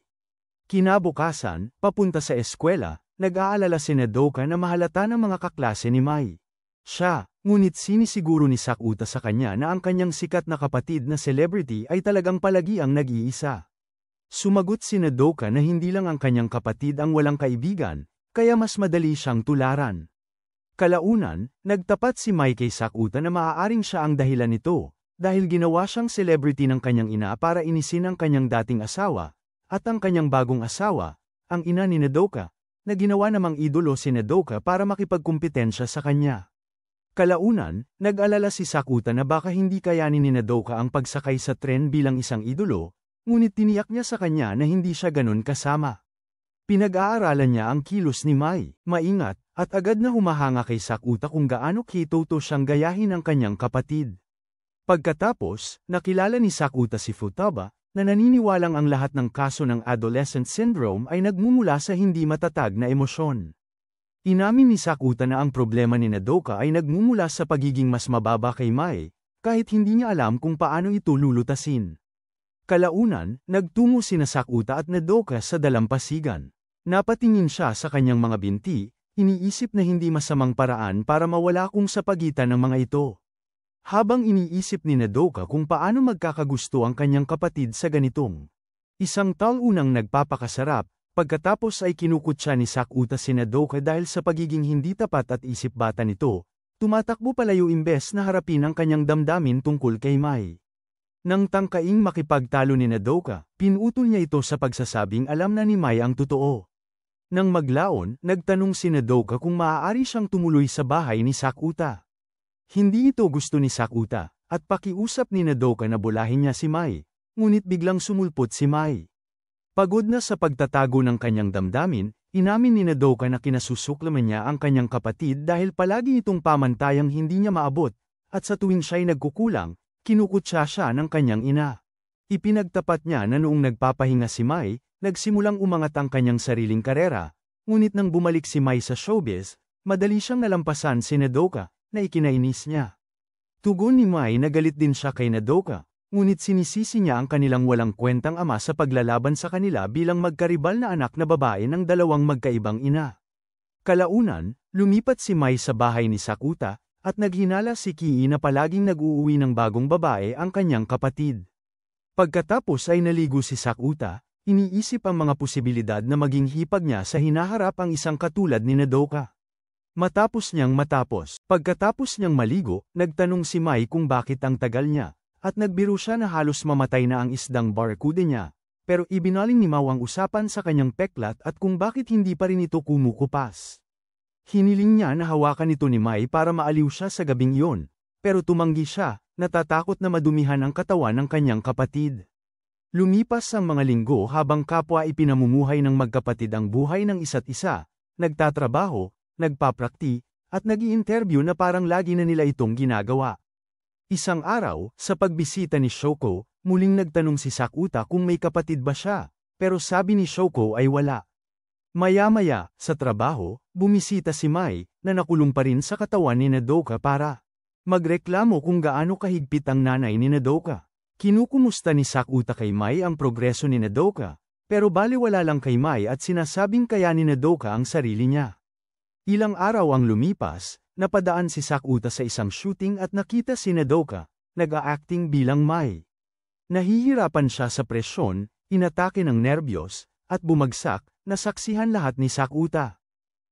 Kinabukasan, papunta sa eskwela, nag-aalala si Nodoka na mahalata ng mga kaklase ni Mai. Siya, ngunit sinisiguro ni Sakuta sa kanya na ang kanyang sikat na kapatid na celebrity ay talagang palagi ang nag-iisa. Sumagot si Nodoka na hindi lang ang kanyang kapatid ang walang kaibigan, kaya mas madali siyang tularan. Kalaunan, nagtapat si Mai kay Sakuta na maaaring siya ang dahilan nito, dahil ginawa siyang celebrity ng kanyang ina para inisin ang kanyang dating asawa, at ang kanyang bagong asawa, ang ina ni Nodoka, na ginawa namang idolo si Nodoka para makipagkumpetensya sa kanya. Kalaunan, nag-alala si Sakuta na baka hindi kayanin ni Nodoka ang pagsakay sa tren bilang isang idolo, ngunit tiniyak niya sa kanya na hindi siya ganun kasama. Pinag-aaralan niya ang kilos ni Mai, maingat, at agad na humahanga kay Sakuta kung gaano kitoto siyang gayahin ang kanyang kapatid. Pagkatapos, nakilala ni Sakuta si Futaba, na naniniwalang ang lahat ng kaso ng adolescent syndrome ay nagmumula sa hindi matatag na emosyon. Inamin ni Sakuta na ang problema ni Nodoka ay nagmumula sa pagiging mas mababa kay Mai, kahit hindi niya alam kung paano ito lulutasin. Kalaunan, nagtungo sina Sakuta at Nodoka sa dalampasigan. Napatingin siya sa kanyang mga binti, iniisip na hindi masamang paraan para mawala kung sa pagitan ng mga ito. Habang iniisip ni Nodoka kung paano magkakagusto ang kanyang kapatid sa ganitong isang taunang nagpapakasarap, pagkatapos ay kinukutya ni Sakuta si Nodoka dahil sa pagiging hindi tapat at isip bata nito, tumatakbo palayo imbes na harapin ang kanyang damdamin tungkol kay Mai. Nang tangkaing makipagtalo ni Nodoka, pinutol niya ito sa pagsasabing alam na ni Mai ang totoo. Nang maglaon, nagtanong si Nodoka kung maaari siyang tumuloy sa bahay ni Sakuta. Hindi ito gusto ni Sakuta, at pakiusap ni Nodoka na bulahin niya si Mai, ngunit biglang sumulpot si Mai. Pagod na sa pagtatago ng kanyang damdamin, inamin ni Nodoka na kinasusuklaman niya ang kanyang kapatid dahil palagi itong pamantayang hindi niya maabot, at sa tuwing siya'y nagkukulang, kinukutya siya ng kanyang ina. Ipinagtapat niya na noong nagpapahinga si Mai, nagsimulang umangat ang kanyang sariling karera, ngunit nang bumalik si Mai sa showbiz, madali siyang nalampasan si Nodoka, na ikinainis niya. Tugon ni Mai na galit din siya kay Nodoka, ngunit sinisisi niya ang kanilang walang kwentang ama sa paglalaban sa kanila bilang magkaribal na anak na babae ng dalawang magkaibang ina. Kalaunan, lumipat si Mai sa bahay ni Sakuta, at naghinala si Kii na palaging nag-uuwi ng bagong babae ang kanyang kapatid. Pagkatapos ay naligo si Sakuta, iniisip ang mga posibilidad na maging hipag niya sa hinaharap ang isang katulad ni Nodoka. Pagkatapos niyang maligo, nagtanong si Mai kung bakit ang tagal niya, at nagbiro siya na halos mamatay na ang isdang barracuda niya, pero ibinaling ni Mau ang usapan sa kanyang peklat at kung bakit hindi pa rin ito kumukupas. Hiniling niya na hawakan ito ni Mai para maaliw siya sa gabing iyon, pero tumanggi siya, natatakot na madumihan ang katawan ng kanyang kapatid. Lumipas ang mga linggo habang kapwa ipinamumuhay ng magkapatid ang buhay ng isa't isa, nagtatrabaho, nagpaprakti, at nag-i-interview na parang lagi na nila itong ginagawa. Isang araw, sa pagbisita ni Shoko, muling nagtanong si Sakuta kung may kapatid ba siya, pero sabi ni Shoko ay wala. Maya-maya, sa trabaho, bumisita si Mai, na nakulong pa rin sa katawan ni Nodoka para magreklamo kung gaano kahigpit ang nanay ni Nodoka. Kinukumusta ni Sakuta kay Mai ang progreso ni Nodoka, pero baliwala lang kay Mai at sinasabing kaya ni Nodoka ang sarili niya. Ilang araw ang lumipas, napadaan si Sakuta sa isang shooting at nakita si Nodoka, nag-a-acting bilang Mai. Nahihirapan siya sa presyon, inatake ng nerbiyos, at bumagsak, nasaksihan lahat ni Sakuta.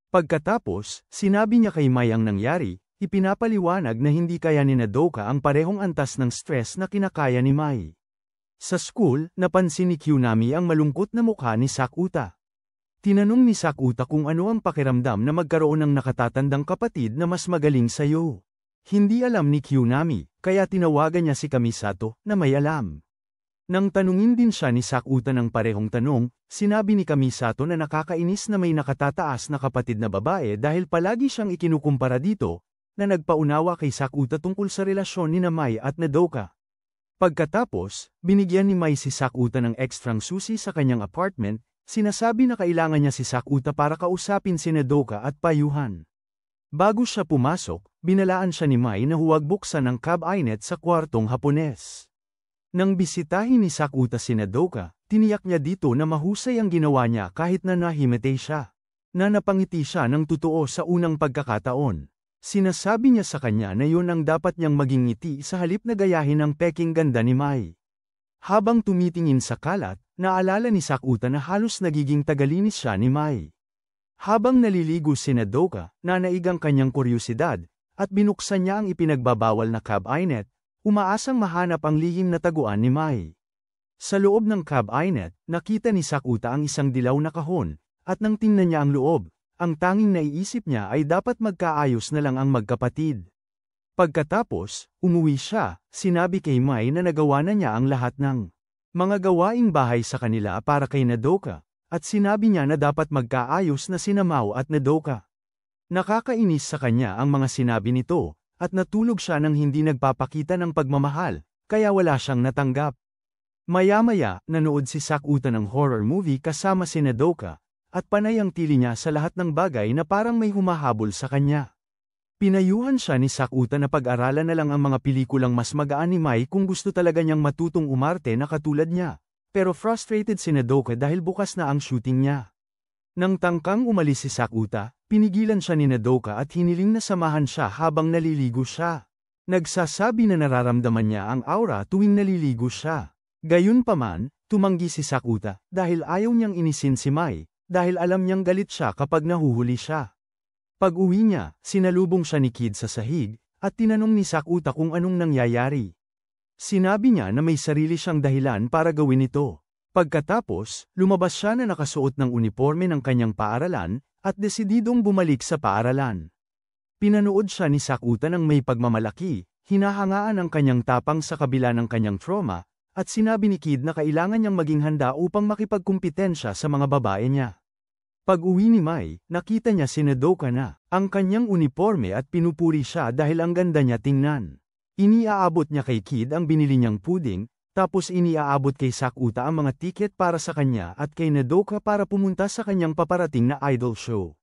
Pagkatapos, sinabi niya kay Mai ang nangyari, ipinapaliwanag na hindi kaya ni Nodoka ang parehong antas ng stress na kinakaya ni Mai. Sa school, napansin ni Kyunami ang malungkot na mukha ni Sakuta. Tinanong ni Sakuta kung ano ang pakiramdam na magkaroon ng nakatatandang kapatid na mas magaling sa'yo. Hindi alam ni Kyunami, kaya tinawagan niya si Kamisato, na may alam. Nang tanungin din siya ni Sakuta ng parehong tanong, sinabi ni Kamisato na nakakainis na may nakatataas na kapatid na babae dahil palagi siyang ikinukumpara dito, na nagpaunawa kay Sakuta tungkol sa relasyon ni Mai at Nodoka. Pagkatapos, binigyan ni Mai si Sakuta ng ekstrang susi sa kanyang apartment, sinasabi na kailangan niya si Sakuta para kausapin si Nodoka at payuhan. Bago siya pumasok, binalaan siya ni Mai na huwag buksan ang cabinet sa kwartong Hapones. Nang bisitahin ni Sakuta si Nodoka, tiniyak niya dito na mahusay ang ginawa niya kahit na nahimete siya. Na napangiti siya ng totoo sa unang pagkakataon. Sinasabi niya sa kanya na yun ang dapat niyang maging ngiti sa halip na gayahin ang peking ganda ni Mai. Habang tumitingin sa kalat, naalala ni Sakuta na halos nagiging tagalinis siya ni Mai. Habang naliligo si Nodoka, nanaig ang kanyang kuryosidad, at binuksan niya ang ipinagbabawal na cabinet, umaasang mahanap ang lihim na taguan ni Mai. Sa loob ng cabinet, nakita ni Sakuta ang isang dilaw na kahon, at nang tingnan niya ang loob, ang tanging naiisip niya ay dapat magkaayos na lang ang magkapatid. Pagkatapos, umuwi siya, sinabi kay Mai na nagawa na niya ang lahat ng mga gawaing bahay sa kanila para kay Nodoka, at sinabi niya na dapat magkaayos na sina Mao at Nodoka. Nakakainis sa kanya ang mga sinabi nito, at natulog siya nang hindi nagpapakita ng pagmamahal, kaya wala siyang natanggap. Maya-maya, nanood si Sakuta ng horror movie kasama si Nodoka, at panay ang tili niya sa lahat ng bagay na parang may humahabol sa kanya. Pinayuhan siya ni Sakuta na pag-aralan na lang ang mga pelikulang mas magaan ni Mai kung gusto talaga niyang matutong umarte na katulad niya. Pero frustrated si Nodoka dahil bukas na ang shooting niya. Nang tangkang umalis si Sakuta, pinigilan siya ni Nodoka at hiniling na samahan siya habang naliligo siya. Nagsasabi na nararamdaman niya ang aura tuwing naliligo siya. Gayunpaman, tumanggi si Sakuta dahil ayaw niyang inisin si Mai, dahil alam niyang galit siya kapag nahuhuli siya. Pag-uwi niya, sinalubong siya ni Kid sa sahig, at tinanong ni Sakuta kung anong nangyayari. Sinabi niya na may sarili siyang dahilan para gawin ito. Pagkatapos, lumabas siya na nakasuot ng uniforme ng kanyang paaralan, at desididong bumalik sa paaralan. Pinanood siya ni Sakuta ng may pagmamalaki, hinahangaan ang kanyang tapang sa kabila ng kanyang trauma, at sinabi ni Kid na kailangan niyang maging handa upang makipagkumpitensya sa mga babae niya. Pag-uwi ni Mai, nakita niya si Nodoka na ang kanyang uniforme at pinupuri siya dahil ang ganda niya tingnan. Iniaabot niya kay Kid ang binili niyang puding, tapos iniaabot kay Sakuta ang mga tiket para sa kanya at kay Nodoka para pumunta sa kanyang paparating na idol show.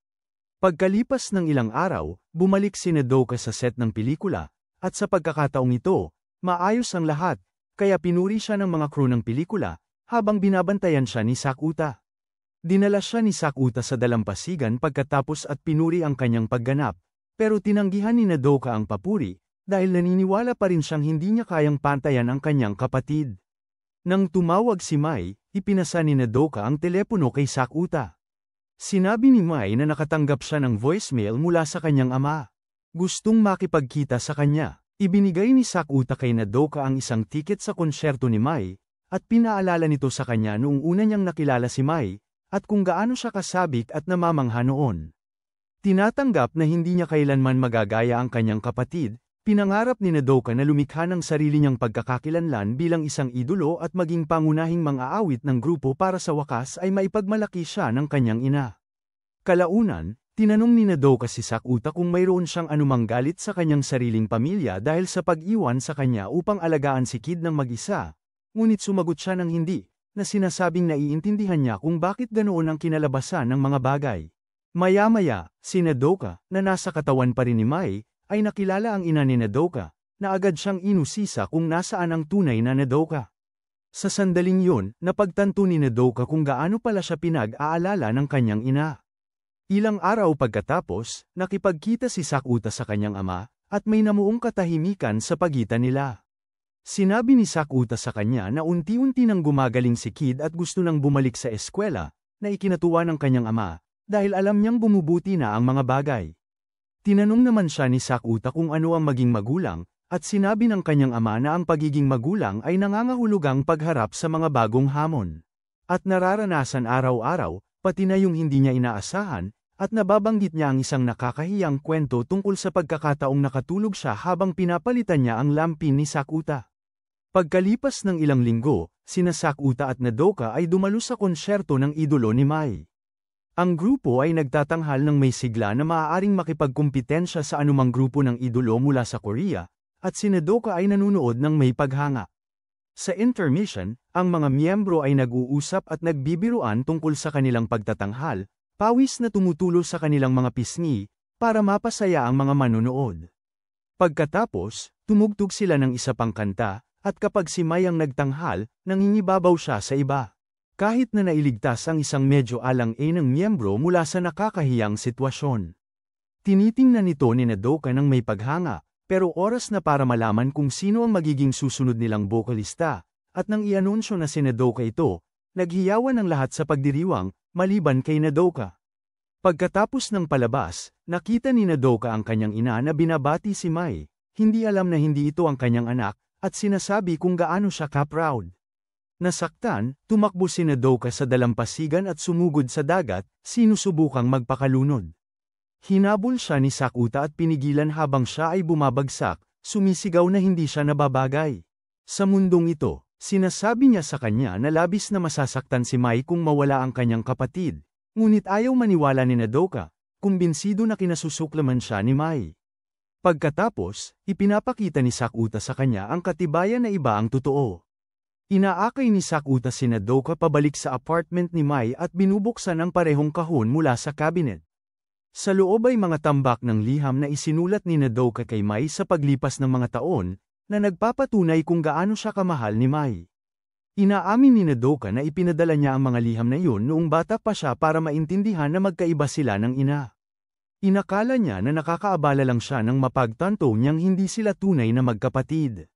Pagkalipas ng ilang araw, bumalik si Nodoka sa set ng pelikula, at sa pagkakataong ito, maayos ang lahat, kaya pinuri siya ng mga crew ng pelikula, habang binabantayan siya ni Sakuta. Dinala siya ni Sakuta sa dalampasigan pagkatapos at pinuri ang kanyang pagganap, pero tinanggihan ni Nodoka ang papuri, dahil naniniwala pa rin siyang hindi niya kayang pantayan ang kanyang kapatid. Nang tumawag si Mai, ipinasa ni Nodoka ang telepono kay Sakuta. Sinabi ni Mai na nakatanggap siya ng voicemail mula sa kanyang ama. Gustong makipagkita sa kanya. Ibinigay ni Sakuta kay Nodoka ang isang tiket sa konsyerto ni Mai, at pinaalala nito sa kanya noong una niyang nakilala si Mai, at kung gaano siya kasabik at namamangha noon. Tinatanggap na hindi niya kailanman magagaya ang kanyang kapatid, pinangarap ni Nodoka na lumikha ng sarili niyang pagkakakilanlan bilang isang idolo at maging pangunahing mang-aawit ng grupo para sa wakas ay maipagmalaki siya ng kanyang ina. Kalaunan, tinanong ni Nodoka si Sakuta kung mayroon siyang anumang galit sa kanyang sariling pamilya dahil sa pag-iwan sa kanya upang alagaan si Kid ng mag-isa, ngunit sumagot siya ng hindi, na sinasabing naiintindihan niya kung bakit ganoon ang kinalabasan ng mga bagay. Maya-maya, si Nodoka, na nasa katawan pa rin ni Mai, ay nakilala ang ina ni Nodoka, na agad siyang inusisa kung nasaan ang tunay na Nodoka. Sa sandaling yun, napagtanto ni Nodoka kung gaano pala siya pinag-aalala ng kanyang ina. Ilang araw pagkatapos, nakipagkita si Sakuta sa kanyang ama, at may namuong katahimikan sa pagitan nila. Sinabi ni Sakuta sa kanya na unti-unti nang gumagaling si Kid at gusto nang bumalik sa eskwela, na ikinatuwa ng kanyang ama, dahil alam niyang bumubuti na ang mga bagay. Tinanong naman siya ni Sakuta kung ano ang maging magulang, at sinabi ng kanyang ama na ang pagiging magulang ay nangangahulugang pagharap sa mga bagong hamon. At nararanasan araw-araw, pati na yung hindi niya inaasahan, at nababanggit niya ang isang nakakahiyang kwento tungkol sa pagkakataong nakatulog siya habang pinapalitan niya ang lampin ni Sakuta. Pagkalipas ng ilang linggo, sina Sakuta at Nodoka ay dumalo sa konsyerto ng idolo ni Mai. Ang grupo ay nagtatanghal ng may sigla na maaaring makipagkumpitensya sa anumang grupo ng idolo mula sa Korea, at si Nodoka ay nanunood ng may paghanga. Sa intermission, ang mga miyembro ay nag-uusap at nagbibiruan tungkol sa kanilang pagtatanghal, pawis na tumutulo sa kanilang mga pisngi, para mapasaya ang mga manonood. Pagkatapos, tumugtog sila ng isa pang kanta, at kapag si Mai ang nagtanghal, nangingibabaw siya sa iba. Kahit na nailigtas ang isang medyo alang-ng miyembro mula sa nakakahiyang sitwasyon. Tinitingnan nito ni Nodoka ng may paghanga, pero oras na para malaman kung sino ang magiging susunod nilang bokalista, at nang i-anunsyo na si Nodoka ito, naghiyawan ang lahat sa pagdiriwang, maliban kay Nodoka. Pagkatapos ng palabas, nakita ni Nodoka ang kanyang ina na binabati si Mai, hindi alam na hindi ito ang kanyang anak, at sinasabi kung gaano siya ka-proud. Nasaktan, tumakbo si Nodoka sa dalampasigan at sumugod sa dagat, sinusubukang magpakalunod. Hinabol siya ni Sakuta at pinigilan habang siya ay bumabagsak, sumisigaw na hindi siya nababagay. Sa mundong ito, sinasabi niya sa kanya na labis na masasaktan si Mai kung mawala ang kanyang kapatid, ngunit ayaw maniwala ni Nodoka, kumbinsido na kinasusuklaman siya ni Mai. Pagkatapos, ipinapakita ni Sakuta sa kanya ang katibayan na iba ang totoo. Inaakay ni Sakuta si Nodoka pabalik sa apartment ni Mai at binubuksan ang parehong kahon mula sa cabinet. Sa loob ay mga tambak ng liham na isinulat ni Nodoka kay Mai sa paglipas ng mga taon, na nagpapatunay kung gaano siya kamahal ni Mai. Inaamin ni Nodoka na ipinadala niya ang mga liham na iyon noong bata pa siya para maintindihan na magkaiba sila ng ina. Inakala niya na nakakaabala lang siya nang mapagtanto niyang hindi sila tunay na magkapatid.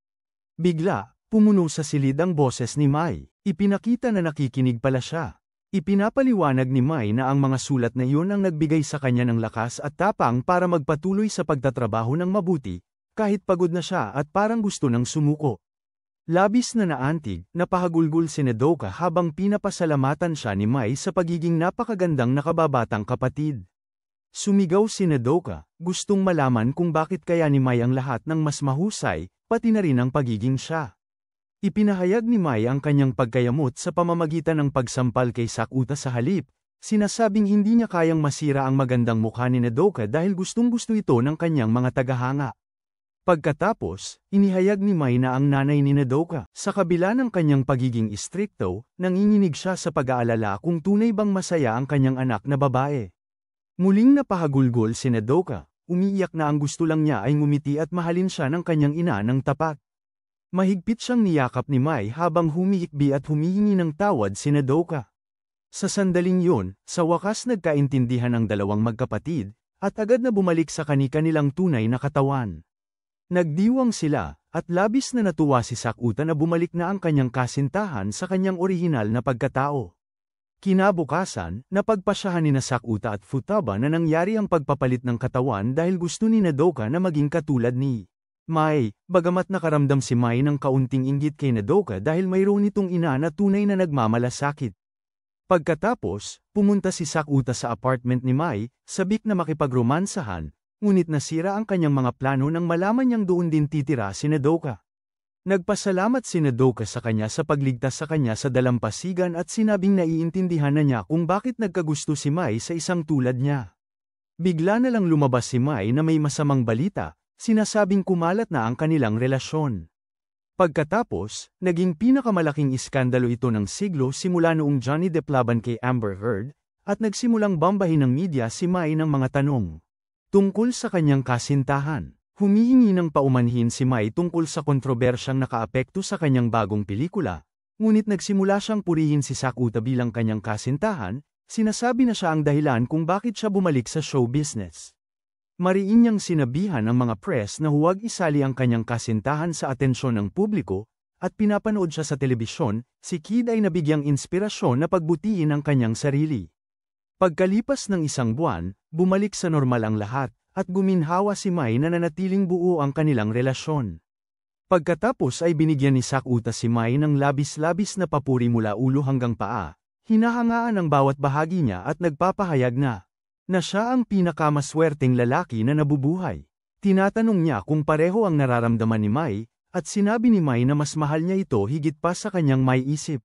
Bigla, pumuno sa silid ang boses ni Mai. Ipinakita na nakikinig pala siya. Ipinapaliwanag ni Mai na ang mga sulat na iyon ang nagbigay sa kanya ng lakas at tapang para magpatuloy sa pagtatrabaho ng mabuti, kahit pagod na siya at parang gusto nang sumuko. Labis na naantig, napahagulgol si Nodoka habang pinapasalamatan siya ni Mai sa pagiging napakagandang nakababatang kapatid. Sumigaw si Nodoka, gustong malaman kung bakit kaya ni Mai ang lahat ng mas mahusay, pati na rin ang pagiging siya. Ipinahayag ni Mai ang kanyang pagkayamot sa pamamagitan ng pagsampal kay Sakuta sa halip, sinasabing hindi niya kayang masira ang magandang mukha ni Nodoka dahil gustong-gusto ito ng kanyang mga tagahanga. Pagkatapos, inihayag ni Mai na ang nanay ni Nodoka, sa kabila ng kanyang pagiging istrikto, nanginginig siya sa pag-aalala kung tunay bang masaya ang kanyang anak na babae. Muling napahagulgol si Nodoka, umiiyak na ang gusto lang niya ay ngumiti at mahalin siya ng kanyang ina ng tapat. Mahigpit siyang niyakap ni Mai habang humiikbi at humihingi ng tawad si Nodoka. Sa sandaling yun, sa wakas nagkaintindihan ang dalawang magkapatid, at agad na bumalik sa kani-kanilang tunay na katawan. Nagdiwang sila, at labis na natuwa si Sakuta na bumalik na ang kanyang kasintahan sa kanyang orihinal na pagkatao. Kinabukasan, napagpasyahan ni Sakuta at Futaba na nangyari ang pagpapalit ng katawan dahil gusto ni Nodoka na maging katulad ni Mai, bagamat nakaramdam si Mai ng kaunting inggit kay Nodoka dahil mayroon itong ina na tunay na nagmamalasakit. Pagkatapos, pumunta si Sakuta sa apartment ni Mai, sabik na makipagromansahan, ngunit nasira ang kanyang mga plano nang malaman niyang doon din titira si Nodoka. Nagpasalamat si Nodoka sa kanya sa pagligtas sa kanya sa dalampasigan at sinabing naiintindihan na niya kung bakit nagkagusto si Mai sa isang tulad niya. Bigla na lang lumabas si Mai na may masamang balita, sinasabing kumalat na ang kanilang relasyon. Pagkatapos, naging pinakamalaking iskandalo ito ng siglo simula noong Johnny Depp laban kay Amber Heard, at nagsimulang bambahin ng media si Mai ng mga tanong tungkol sa kanyang kasintahan. Humihingi ng paumanhin si Mai tungkol sa kontrobersyang nakaapekto sa kanyang bagong pelikula, ngunit nagsimula siyang purihin si Sakuta bilang kanyang kasintahan, sinasabi na siya ang dahilan kung bakit siya bumalik sa show business. Mariin niyang sinabihan ang mga press na huwag isali ang kanyang kasintahan sa atensyon ng publiko, at pinapanood siya sa telebisyon, si Kid ay nabigyang inspirasyon na pagbutihin ang kanyang sarili. Pagkalipas ng isang buwan, bumalik sa normal ang lahat, at guminhawa si Mai na nanatiling buo ang kanilang relasyon. Pagkatapos ay binigyan ni Sakuta si Mai ng labis-labis na papuri mula ulo hanggang paa, hinahangaan ang bawat bahagi niya at nagpapahayag na siya ang pinakamaswerteng lalaki na nabubuhay. Tinatanong niya kung pareho ang nararamdaman ni Mai, at sinabi ni Mai na mas mahal niya ito higit pa sa kanyang may isip.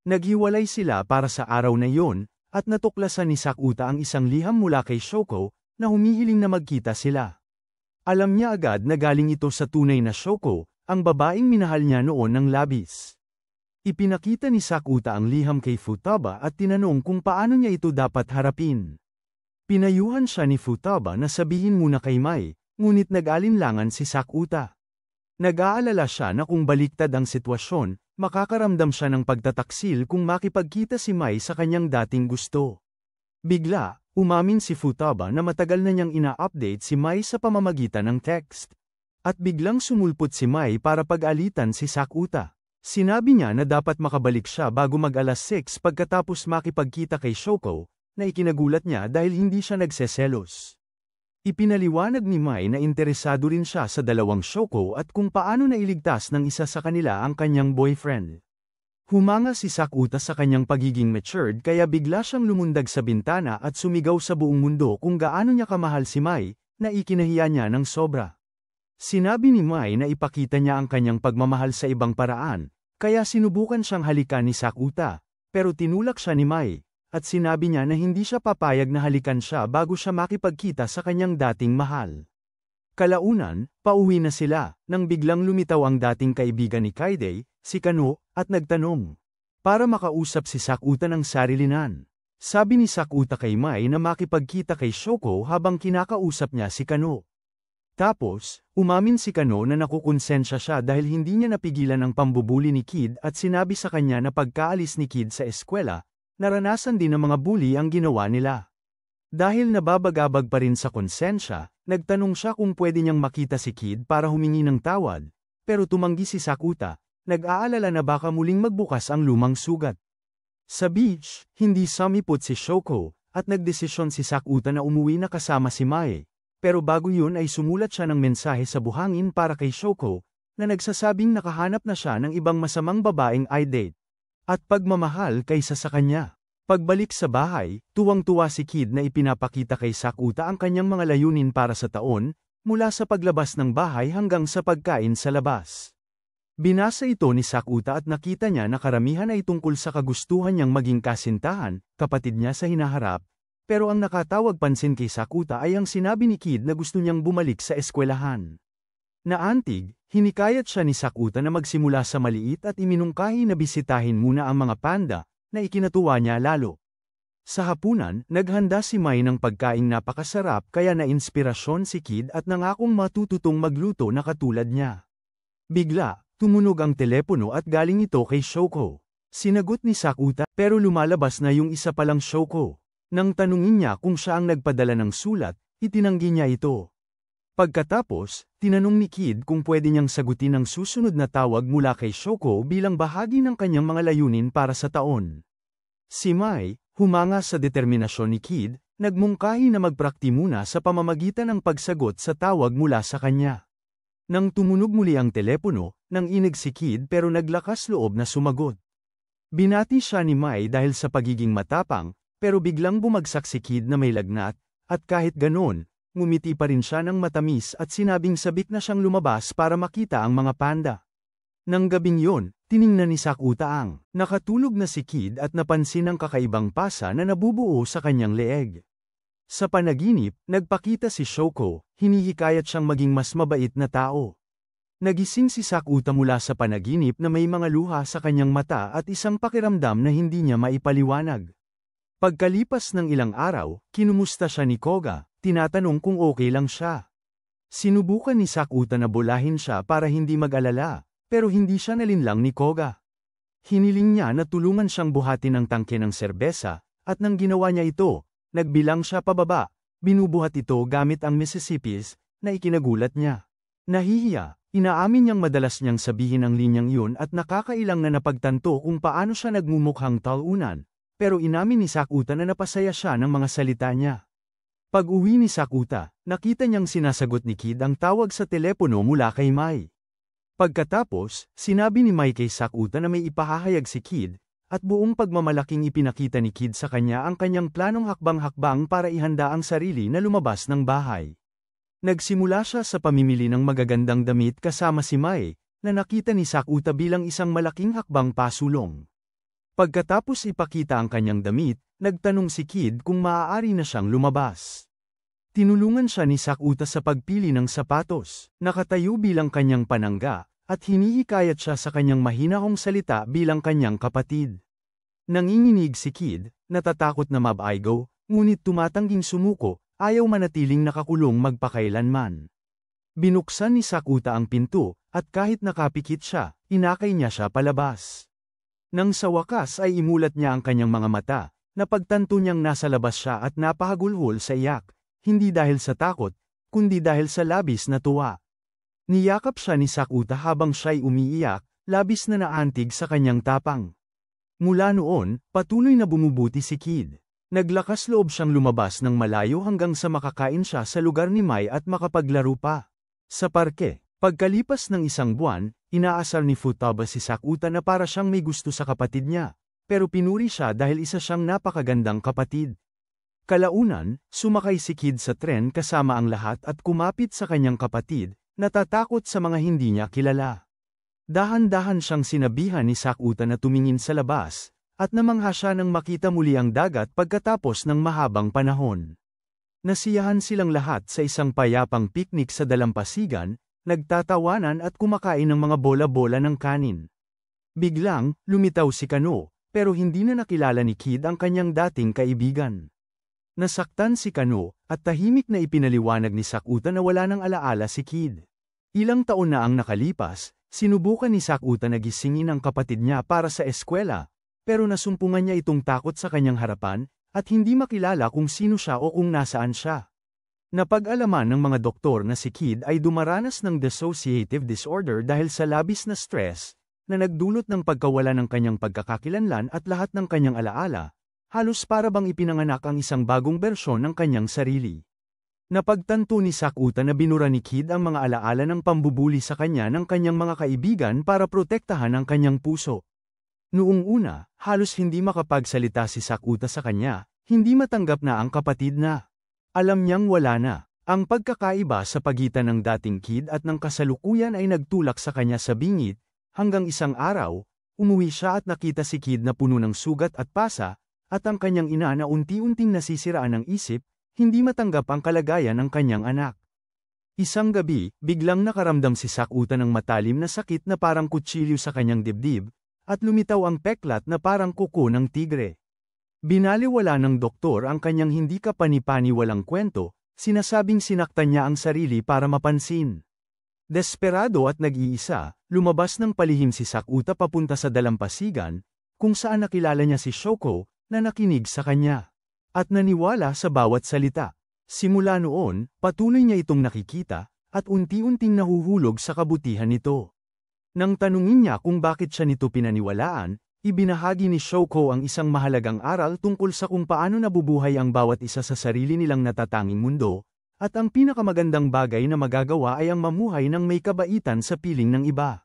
Naghiwalay sila para sa araw na iyon, at natuklasan ni Sakuta ang isang liham mula kay Shoko, na humihiling na magkita sila. Alam niya agad na galing ito sa tunay na Shoko, ang babaeng minahal niya noon ng labis. Ipinakita ni Sakuta ang liham kay Futaba at tinanong kung paano niya ito dapat harapin. Pinayuhan siya ni Futaba na sabihin muna kay Mai, ngunit nag-alinlangan si Sakuta. Nag-aalala siya na kung baliktad ang sitwasyon, makakaramdam siya ng pagtataksil kung makipagkita si Mai sa kanyang dating gusto. Bigla, umamin si Futaba na matagal na niyang ina-update si Mai sa pamamagitan ng text. At biglang sumulpot si Mai para pag-alitan si Sakuta. Sinabi niya na dapat makabalik siya bago mag-alas 6 pagkatapos makipagkita kay Shoko, na ikinagulat niya dahil hindi siya nagseselos. Ipinaliwanag ni Mai na interesado rin siya sa dalawang Shoko at kung paano nailigtas ng isa sa kanila ang kanyang boyfriend. Humanga si Sakuta sa kanyang pagiging matured kaya bigla siyang lumundag sa bintana at sumigaw sa buong mundo kung gaano niya kamahal si Mai, na ikinahiya niya ng sobra. Sinabi ni Mai na ipakita niya ang kanyang pagmamahal sa ibang paraan, kaya sinubukan siyang halikan ni Sakuta, pero tinulak siya ni Mai. At sinabi niya na hindi siya papayag na halikan siya bago siya makipagkita sa kanyang dating mahal. Kalaunan, pauwi na sila, nang biglang lumitaw ang dating kaibigan ni Kaide, si Kano, at nagtanong. Para makausap si Sakuta ng sarilinan. Sabi ni Sakuta kay Mai na makipagkita kay Shoko habang kinakausap niya si Kano. Tapos, umamin si Kano na nakukonsensya siya dahil hindi niya napigilan ang pambubuli ni Kid at sinabi sa kanya na pagkaalis ni Kid sa eskwela, naranasan din ng mga bully ang ginawa nila. Dahil nababagabag pa rin sa konsensya, nagtanong siya kung pwede niyang makita si Kid para humingi ng tawad, pero tumanggi si Sakuta, nag-aalala na baka muling magbukas ang lumang sugat. Sa beach, hindi sumipot si Shoko, at nagdesisyon si Sakuta na umuwi na kasama si Mai, pero bago yun ay sumulat siya ng mensahe sa buhangin para kay Shoko, na nagsasabing nakahanap na siya ng ibang masamang babaeng i-date. At pagmamahal kaysa sa kanya. Pagbalik sa bahay, tuwang-tuwa si Kid na ipinapakita kay Sakuta ang kanyang mga layunin para sa taon, mula sa paglabas ng bahay hanggang sa pagkain sa labas. Binasa ito ni Sakuta at nakita niya na karamihan ay tungkol sa kagustuhan niyang maging kasintahan, kapatid niya sa hinaharap, pero ang nakatawag pansin kay Sakuta ay ang sinabi ni Kid na gusto niyang bumalik sa eskwelahan. Naantig, hinikayat siya ni Sakuta na magsimula sa maliit at iminungkahi na bisitahin muna ang mga panda, na ikinatuwa niya lalo. Sa hapunan, naghanda si Mai ng pagkaing napakasarap kaya na-inspirasyon si Kid at nangakong matututong magluto na katulad niya. Bigla, tumunog ang telepono at galing ito kay Shoko. Sinagot ni Sakuta, pero lumalabas na yung isa palang Shoko. Nang tanungin niya kung siya ang nagpadala ng sulat, itinanggi niya ito. Pagkatapos, tinanong ni Kid kung pwede niyang sagutin ang susunod na tawag mula kay Shoko bilang bahagi ng kanyang mga layunin para sa taon. Si Mai, humanga sa determinasyon ni Kid, nagmungkahi na magprakti muna sa pamamagitan ng pagsagot sa tawag mula sa kanya. Nang tumunog muli ang telepono, nanginig si Kid pero naglakas loob na sumagot. Binati siya ni Mai dahil sa pagiging matapang, pero biglang bumagsak si Kid na may lagnat, at kahit ganon, ngumiti pa rin siya ng matamis at sinabing sabik na siyang lumabas para makita ang mga panda. Nang gabing yon, tiningnan ni Sakuta ang nakatulog na si Kid at napansin ang kakaibang pasa na nabubuo sa kanyang leeg. Sa panaginip, nagpakita si Shoko, hinihikayat siyang maging mas mabait na tao. Nagising si Sakuta mula sa panaginip na may mga luha sa kanyang mata at isang pakiramdam na hindi niya maipaliwanag. Pagkalipas ng ilang araw, kinumusta siya ni Koga, tinatanong kung okay lang siya. Sinubukan ni Sakuta na bulahin siya para hindi mag-alala, pero hindi siya nalinlang ni Koga. Hiniling niya na tulungan siyang buhatin ang tangke ng serbesa, at nang ginawa niya ito, nagbilang siya pababa, binubuhat ito gamit ang Mississippi's, na ikinagulat niya. Nahihiya, inaamin niyang madalas niyang sabihin ang linyang yun at nakakailang na napagtanto kung paano siya nagmumukhang talunan, pero inamin ni Sakuta na napasaya siya ng mga salita niya. Pag-uwi ni Sakuta, nakita niyang sinasagot ni Kid ang tawag sa telepono mula kay Mai. Pagkatapos, sinabi ni Mai kay Sakuta na may ipahahayag si Kid, at buong pagmamalaking ipinakita ni Kid sa kanya ang kanyang planong hakbang-hakbang para ihanda ang sarili na lumabas ng bahay. Nagsimula siya sa pamimili ng magagandang damit kasama si Mai, na nakita ni Sakuta bilang isang malaking hakbang pasulong. Pagkatapos ipakita ang kanyang damit, nagtanong si Kid kung maaari na siyang lumabas. Tinulungan siya ni Sakuta sa pagpili ng sapatos, nakatayo bilang kanyang panangga, at hinihikayat siya sa kanyang mahinahong salita bilang kanyang kapatid. Nanginginig si Kid, natatakot na mabaigo, ngunit tumatangging sumuko, ayaw manatiling nakakulong magpakailanman. Binuksan ni Sakuta ang pinto, at kahit nakapikit siya, inakay niya siya palabas. Nang sa wakas ay imulat niya ang kanyang mga mata, napagtanto niyang nasa labas siya at napahagulhol sa iyak, hindi dahil sa takot, kundi dahil sa labis na tuwa. Niyakap siya ni Sakuta habang siya'y umiiyak, labis na naantig sa kanyang tapang. Mula noon, patuloy na bumubuti si Kid. Naglakas loob siyang lumabas ng malayo hanggang sa makakain siya sa lugar ni Mai at makapaglaro pa. Sa parke, pagkalipas ng isang buwan, inaasar ni Futaba si Sakuta na para siyang may gusto sa kapatid niya, pero pinuri siya dahil isa siyang napakagandang kapatid. Kalaunan, sumakay si Kid sa tren kasama ang lahat at kumapit sa kanyang kapatid, natatakot sa mga hindi niya kilala. Dahan-dahan siyang sinabihan ni Sakuta na tumingin sa labas, at namangha siya nang makita muli ang dagat pagkatapos ng mahabang panahon. Nasiyahan silang lahat sa isang payapang piknik sa dalampasigan, nagtatawanan at kumakain ng mga bola-bola ng kanin. Biglang, lumitaw si Kano, pero hindi na nakilala ni Kid ang kanyang dating kaibigan. Nasaktan si Kano, at tahimik na ipinaliwanag ni Sakuta na wala nang alaala si Kid. Ilang taon na ang nakalipas, sinubukan ni Sakuta na gisingin ang kapatid niya para sa eskwela, pero nasumpungan niya itong takot sa kanyang harapan, at hindi makilala kung sino siya o kung nasaan siya. Napag-alaman ng mga doktor na si Kid ay dumaranas ng dissociative disorder dahil sa labis na stress, na nagdulot ng pagkawala ng kanyang pagkakakilanlan at lahat ng kanyang alaala, halos para bang ipinanganak ang isang bagong bersyon ng kanyang sarili. Napagtanto ni Sakuta na binura ni Kid ang mga alaala ng pambubuli sa kanya ng kanyang mga kaibigan para protektahan ang kanyang puso. Noong una, halos hindi makapagsalita si Sakuta sa kanya, hindi matanggap na ang kapatid na. Alam niyang wala na. Ang pagkakaiba sa pagitan ng dating Kid at ng kasalukuyan ay nagtulak sa kanya sa bingit, hanggang isang araw, umuwi siya at nakita si Kid na puno ng sugat at pasa, at ang kanyang ina na unti-unting nasisiraan ng isip, hindi matanggap ang kalagayan ng kanyang anak. Isang gabi, biglang nakaramdam si Sakuta ng matalim na sakit na parang kutsilyo sa kanyang dibdib, at lumitaw ang peklat na parang kuko ng tigre. Binaliwala ng doktor ang kanyang hindi kapani-paniwalang kwento, sinasabing sinaktan niya ang sarili para mapansin. Desperado at nag-iisa, lumabas ng palihim si Sakuta papunta sa dalampasigan, kung saan nakilala niya si Shoko, na nakinig sa kanya. At naniwala sa bawat salita. Simula noon, patuloy niya itong nakikita, at unti-unting nahuhulog sa kabutihan nito. Nang tanungin niya kung bakit siya nito pinaniwalaan, ibinahagi ni Shoko ang isang mahalagang aral tungkol sa kung paano nabubuhay ang bawat isa sa sarili nilang natatanging mundo, at ang pinakamagandang bagay na magagawa ay ang mamuhay ng may kabaitan sa piling ng iba.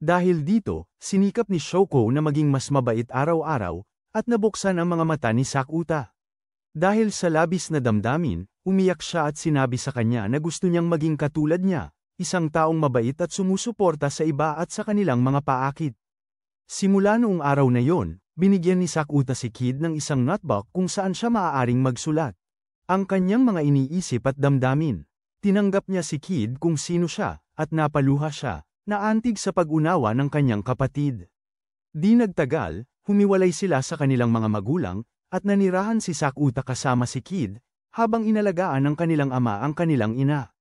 Dahil dito, sinikap ni Shoko na maging mas mabait araw-araw, at nabuksan ang mga mata ni Sakuta. Dahil sa labis na damdamin, umiyak siya at sinabi sa kanya na gusto niyang maging katulad niya, isang taong mabait at sumusuporta sa iba at sa kanilang mga paakit. Simula noong araw na yon, binigyan ni Sakuta si Kid ng isang notebook kung saan siya maaaring magsulat. Ang kanyang mga iniisip at damdamin. Tinanggap niya si Kid kung sino siya, at napaluha siya, naantig sa pag-unawa ng kanyang kapatid. Di nagtagal, humiwalay sila sa kanilang mga magulang, at nanirahan si Sakuta kasama si Kid, habang inalagaan ng kanilang ama ang kanilang ina.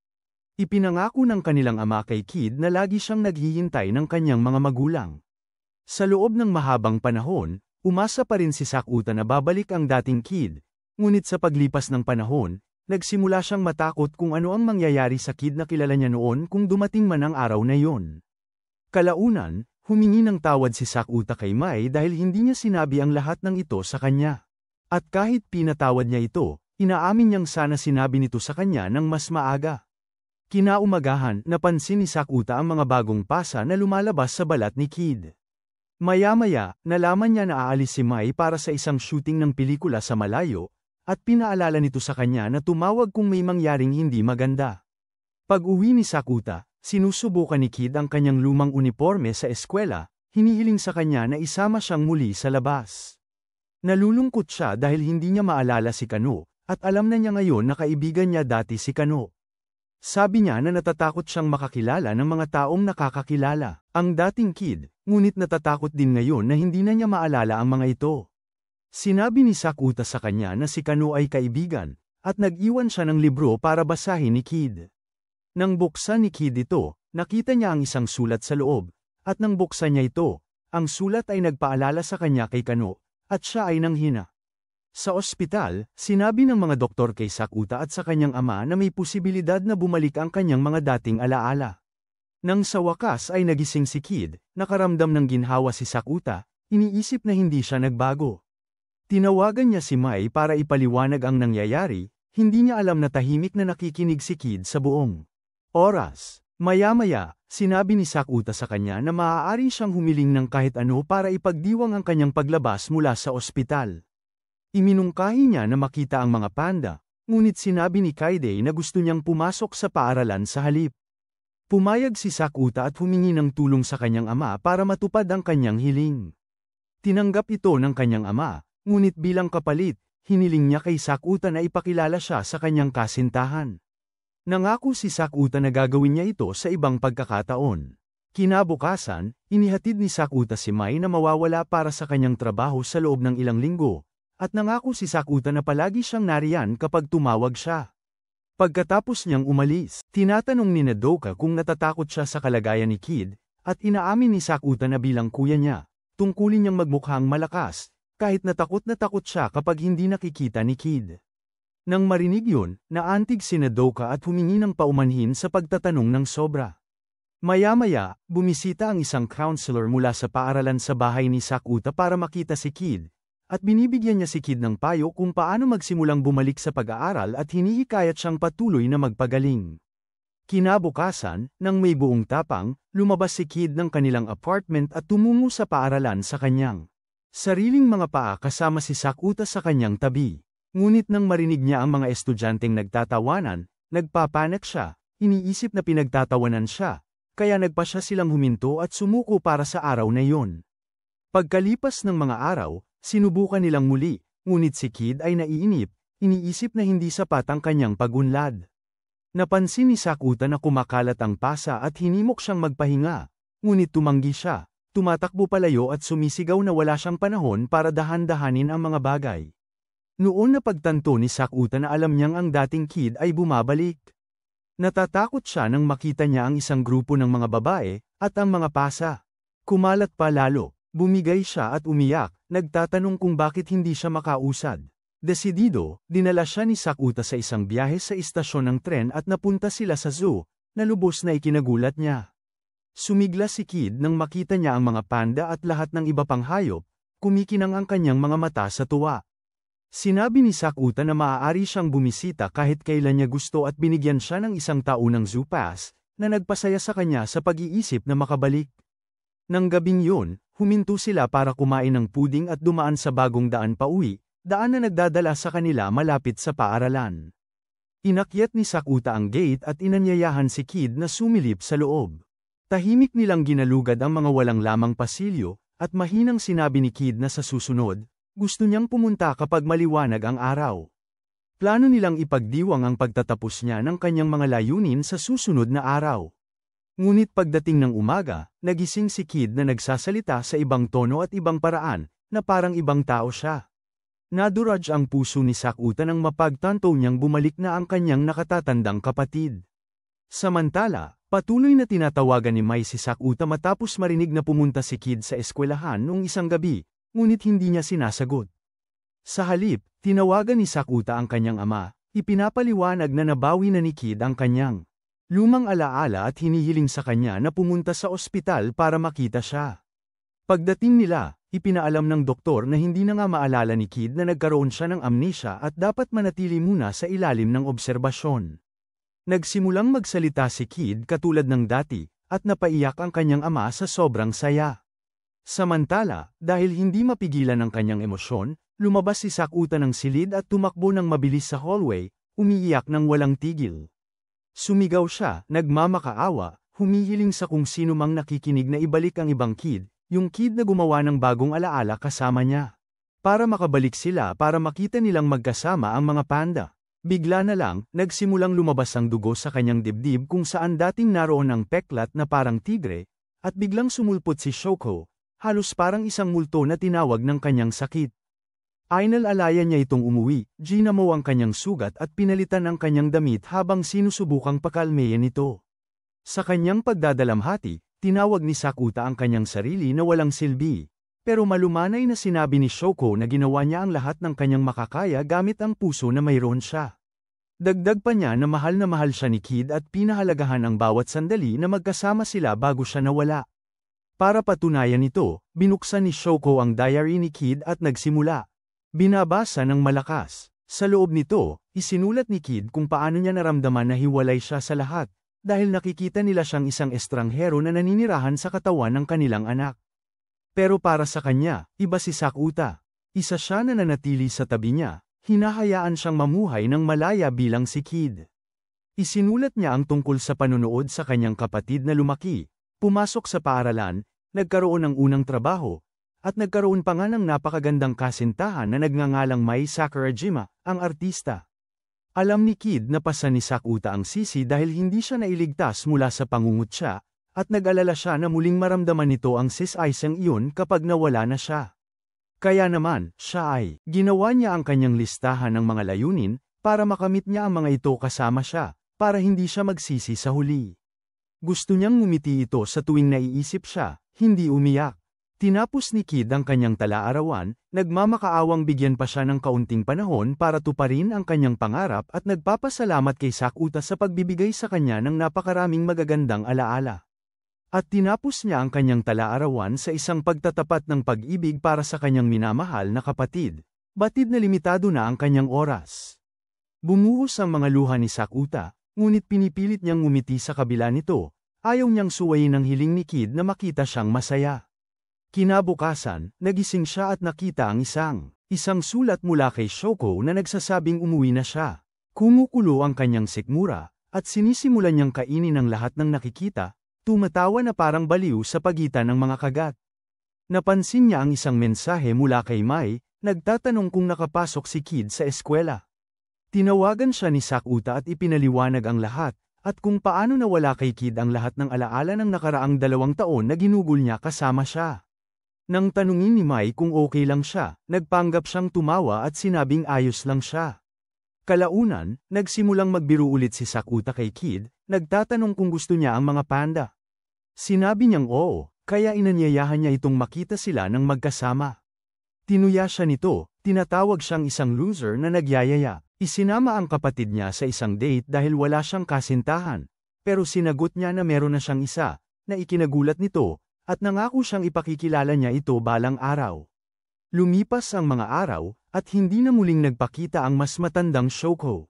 Ipinangako ng kanilang ama kay Kid na lagi siyang naghihintay ng kanyang mga magulang. Sa loob ng mahabang panahon, umasa pa rin si Sakuta na babalik ang dating Kid, ngunit sa paglipas ng panahon, nagsimula siyang matakot kung ano ang mangyayari sa Kid na kilala niya noon kung dumating man ang araw na yon. Kalaunan, humingi ng tawad si Sakuta kay Mai dahil hindi niya sinabi ang lahat ng ito sa kanya. At kahit pinatawad niya ito, inaamin niyang sana sinabi nito sa kanya ng mas maaga. Kinaumagahan, napansin ni Sakuta ang mga bagong pasa na lumalabas sa balat ni Kid. Maya-maya, nalaman niya na aalis si Mai para sa isang shooting ng pelikula sa malayo, at pinaalala nito sa kanya na tumawag kung may mangyaring hindi maganda. Pag-uwi ni Sakuta, sinusubukan ni Kid ang kanyang lumang uniforme sa eskwela, hinihiling sa kanya na isama siyang muli sa labas. Nalulungkot siya dahil hindi niya maalala si Kano, at alam na niya ngayon na kaibigan niya dati si Kano. Sabi niya na natatakot siyang makakilala ng mga taong nakakakilala ang dating Kid, ngunit natatakot din ngayon na hindi na niya maalala ang mga ito. Sinabi ni Sakuta sa kanya na si Kano ay kaibigan, at nag-iwan siya ng libro para basahin ni Kid. Nang buksan ni Kid ito, nakita niya ang isang sulat sa loob, at nang buksan niya ito, ang sulat ay nagpaalala sa kanya kay Kano, at siya ay nanghina. Sa ospital, sinabi ng mga doktor kay Sakuta at sa kanyang ama na may posibilidad na bumalik ang kanyang mga dating alaala. Nang sa wakas ay nagising si Kid, nakaramdam ng ginhawa si Sakuta, iniisip na hindi siya nagbago. Tinawagan niya si Mai para ipaliwanag ang nangyayari, hindi niya alam na tahimik na nakikinig si Kid sa buong oras. Maya-maya, sinabi ni Sakuta sa kanya na maaari siyang humiling ng kahit ano para ipagdiwang ang kanyang paglabas mula sa ospital. Iminungkahi niya na makita ang mga panda, ngunit sinabi ni Kaide na gusto niyang pumasok sa paaralan sa halip. Pumayag si Sakuta at humingi ng tulong sa kanyang ama para matupad ang kanyang hiling. Tinanggap ito ng kanyang ama, ngunit bilang kapalit, hiniling niya kay Sakuta na ipakilala siya sa kanyang kasintahan. Nangako si Sakuta na gagawin niya ito sa ibang pagkakataon. Kinabukasan, inihatid ni Sakuta si Mai na mawawala para sa kanyang trabaho sa loob ng ilang linggo, at nangako si Sakuta na palagi siyang nariyan kapag tumawag siya. Pagkatapos niyang umalis, tinatanong ni Nodoka kung natatakot siya sa kalagayan ni Kid, at inaamin ni Sakuta na bilang kuya niya, tungkulin niyang magmukhang malakas, kahit natakot siya kapag hindi nakikita ni Kid. Nang marinig yun, naantig si Nodoka at humingi ng paumanhin sa pagtatanong ng sobra. Maya-maya, bumisita ang isang counselor mula sa paaralan sa bahay ni Sakuta para makita si Kid, at binibigyan niya si Kid ng payo kung paano magsimulang bumalik sa pag-aaral at hinihikayat siyang patuloy na magpagaling. Kinabukasan, nang may buong tapang, lumabas si Kid ng kanilang apartment at tumungo sa paaralan sa kanyang sariling mga paa kasama si Sakuta sa kanyang tabi. Ngunit nang marinig niya ang mga estudyanteng nagtatawanan, nagpapanik siya, iniisip na pinagtatawanan siya, kaya nagpa siya silang huminto at sumuko para sa araw na iyon. Pagkalipas ng mga araw, sinubukan nilang muli, ngunit si Kid ay naiinip, iniisip na hindi sapat ang kanyang pagunlad. Napansin ni Sakuta na kumakalat ang pasa at hinimok siyang magpahinga, ngunit tumanggi siya, tumatakbo palayo at sumisigaw na wala siyang panahon para dahan-dahanin ang mga bagay. Noon na pagtanto ni Sakuta na alam niyang ang dating Kid ay bumabalik. Natatakot siya nang makita niya ang isang grupo ng mga babae, at ang mga pasa. Kumalat pa lalo, bumigay siya at umiyak, nagtatanong kung bakit hindi siya makausad. Desidido, dinala siya ni Sakuta sa isang biyahe sa istasyon ng tren at napunta sila sa zoo, na lubos na ikinagulat niya. Sumigla si Kid nang makita niya ang mga panda at lahat ng iba pang hayop, kumikinang ang kanyang mga mata sa tuwa. Sinabi ni Sakuta na maaari siyang bumisita kahit kailan niya gusto at binigyan siya ng isang taunang zoo pass, na nagpasaya sa kanya sa pag-iisip na makabalik. Nang gabing yun, huminto sila para kumain ng puding at dumaan sa bagong daan pauwi, daan na nagdadala sa kanila malapit sa paaralan. Inakyat ni Sakuta ang gate at inanyayahan si Kid na sumilip sa loob. Tahimik nilang ginalugad ang mga walang lamang pasilyo, at mahinang sinabi ni Kid na sa susunod, gusto niyang pumunta kapag maliwanag ang araw. Plano nilang ipagdiwang ang pagtatapos niya ng kanyang mga layunin sa susunod na araw. Ngunit pagdating ng umaga, nagising si Kid na nagsasalita sa ibang tono at ibang paraan, na parang ibang tao siya. Naduraj ang puso ni Sakuta nang mapagtanto niyang bumalik na ang kanyang nakatatandang kapatid. Samantala, patuloy na tinatawagan ni Mai si Sakuta matapos marinig na pumunta si Kid sa eskwelahan noong isang gabi, ngunit hindi niya sinasagot. Sa halip, tinawagan ni Sakuta ang kanyang ama, ipinapaliwanag na nabawi na ni Kid ang kanyang lumang alaala at hinihiling sa kanya na pumunta sa ospital para makita siya. Pagdating nila, ipinaalam ng doktor na hindi na nga maalala ni Kid na nagkaroon siya ng amnesia at dapat manatili muna sa ilalim ng obserbasyon. Nagsimulang magsalita si Kid katulad ng dati, at napaiyak ang kanyang ama sa sobrang saya. Samantala, dahil hindi mapigilan ang kanyang emosyon, lumabas si Sakuta ng silid at tumakbo ng mabilis sa hallway, umiiyak ng walang tigil. Sumigaw siya, nagmamakaawa, humihiling sa kung sino mang nakikinig na ibalik ang ibang Kid, yung Kid na gumawa ng bagong alaala kasama niya. Para makabalik sila para makita nilang magkasama ang mga panda. Bigla na lang, nagsimulang lumabas ang dugo sa kanyang dibdib kung saan dating naroon ang peklat na parang tigre, at biglang sumulpot si Shoko, halos parang isang multo na tinawag ng kanyang sakit. Inalalayan niya itong umuwi, ginamo ang kanyang sugat at pinalitan ang kanyang damit habang sinusubukang pakalmeyan ito. Sa kanyang pagdadalamhati, tinawag ni Sakuta ang kanyang sarili na walang silbi. Pero malumanay na sinabi ni Shoko na ginawa niya ang lahat ng kanyang makakaya gamit ang puso na mayroon siya. Dagdag pa niya na mahal siya ni Kid at pinahalagahan ang bawat sandali na magkasama sila bago siya nawala. Para patunayan ito, binuksan ni Shoko ang diary ni Kid at nagsimula. Binabasa ng malakas. Sa loob nito, isinulat ni Kid kung paano niya naramdaman na hiwalay siya sa lahat, dahil nakikita nila siyang isang estranghero na naninirahan sa katawan ng kanilang anak. Pero para sa kanya, iba si Sakuta. Isa siya na nanatili sa tabi niya, hinahayaan siyang mamuhay ng malaya bilang si Kid. Isinulat niya ang tungkol sa panunood sa kanyang kapatid na lumaki, pumasok sa paaralan, nagkaroon ng unang trabaho, at nagkaroon pa nga ng napakagandang kasintahan na nagngangalang Mai Sakurajima, ang artista. Alam ni Kid na pasa ni Sakuta ang sisi dahil hindi siya nailigtas mula sa pangungutya, at nag-alala siya na muling maramdaman nito ang sis-isang iyon kapag nawala na siya. Kaya naman, siya ay ginawa niya ang kanyang listahan ng mga layunin para makamit niya ang mga ito kasama siya, para hindi siya magsisi sa huli. Gusto niyang ngumiti ito sa tuwing naiisip siya, hindi umiyak. Tinapos ni Kid ang kanyang tala-arawan, nagmamakaawang bigyan pa siya ng kaunting panahon para tuparin ang kanyang pangarap at nagpapasalamat kay Sakuta sa pagbibigay sa kanya ng napakaraming magagandang alaala. At tinapos niya ang kanyang tala-arawan sa isang pagtatapat ng pag-ibig para sa kanyang minamahal na kapatid, batid na limitado na ang kanyang oras. Bumuhos ang mga luha ni Sakuta, ngunit pinipilit niyang ngumiti sa kabila nito, ayaw niyang suwayin ang hiling ni Kid na makita siyang masaya. Kinabukasan, nagising siya at nakita ang isang sulat mula kay Shoko na nagsasabing umuwi na siya. Kumukulo ang kanyang sikmura, at sinisimulan niyang kainin ang lahat ng nakikita, tumatawa na parang baliw sa pagitan ng mga kagat. Napansin niya ang isang mensahe mula kay Mai, nagtatanong kung nakapasok si Kid sa eskwela. Tinawagan siya ni Sakuta at ipinaliwanag ang lahat, at kung paano nawala kay Kid ang lahat ng alaala ng nakaraang 2 taon na ginugol niya kasama siya. Nang tanungin ni Mai kung okay lang siya, nagpanggap siyang tumawa at sinabing ayos lang siya. Kalaunan, nagsimulang magbiro ulit si Sakuta kay Kid, nagtatanong kung gusto niya ang mga panda. Sinabi niyang oo, kaya inanyayahan niya itong makita sila ng magkasama. Tinuya siya nito, tinatawag siyang isang loser na nagyayaya. Isinama ang kapatid niya sa isang date dahil wala siyang kasintahan, pero sinagot niya na meron na siyang isa, na ikinagulat nito, at nangako siyang ipakikilala niya ito balang araw. Lumipas ang mga araw, at hindi na muling nagpakita ang mas matandang Shoko.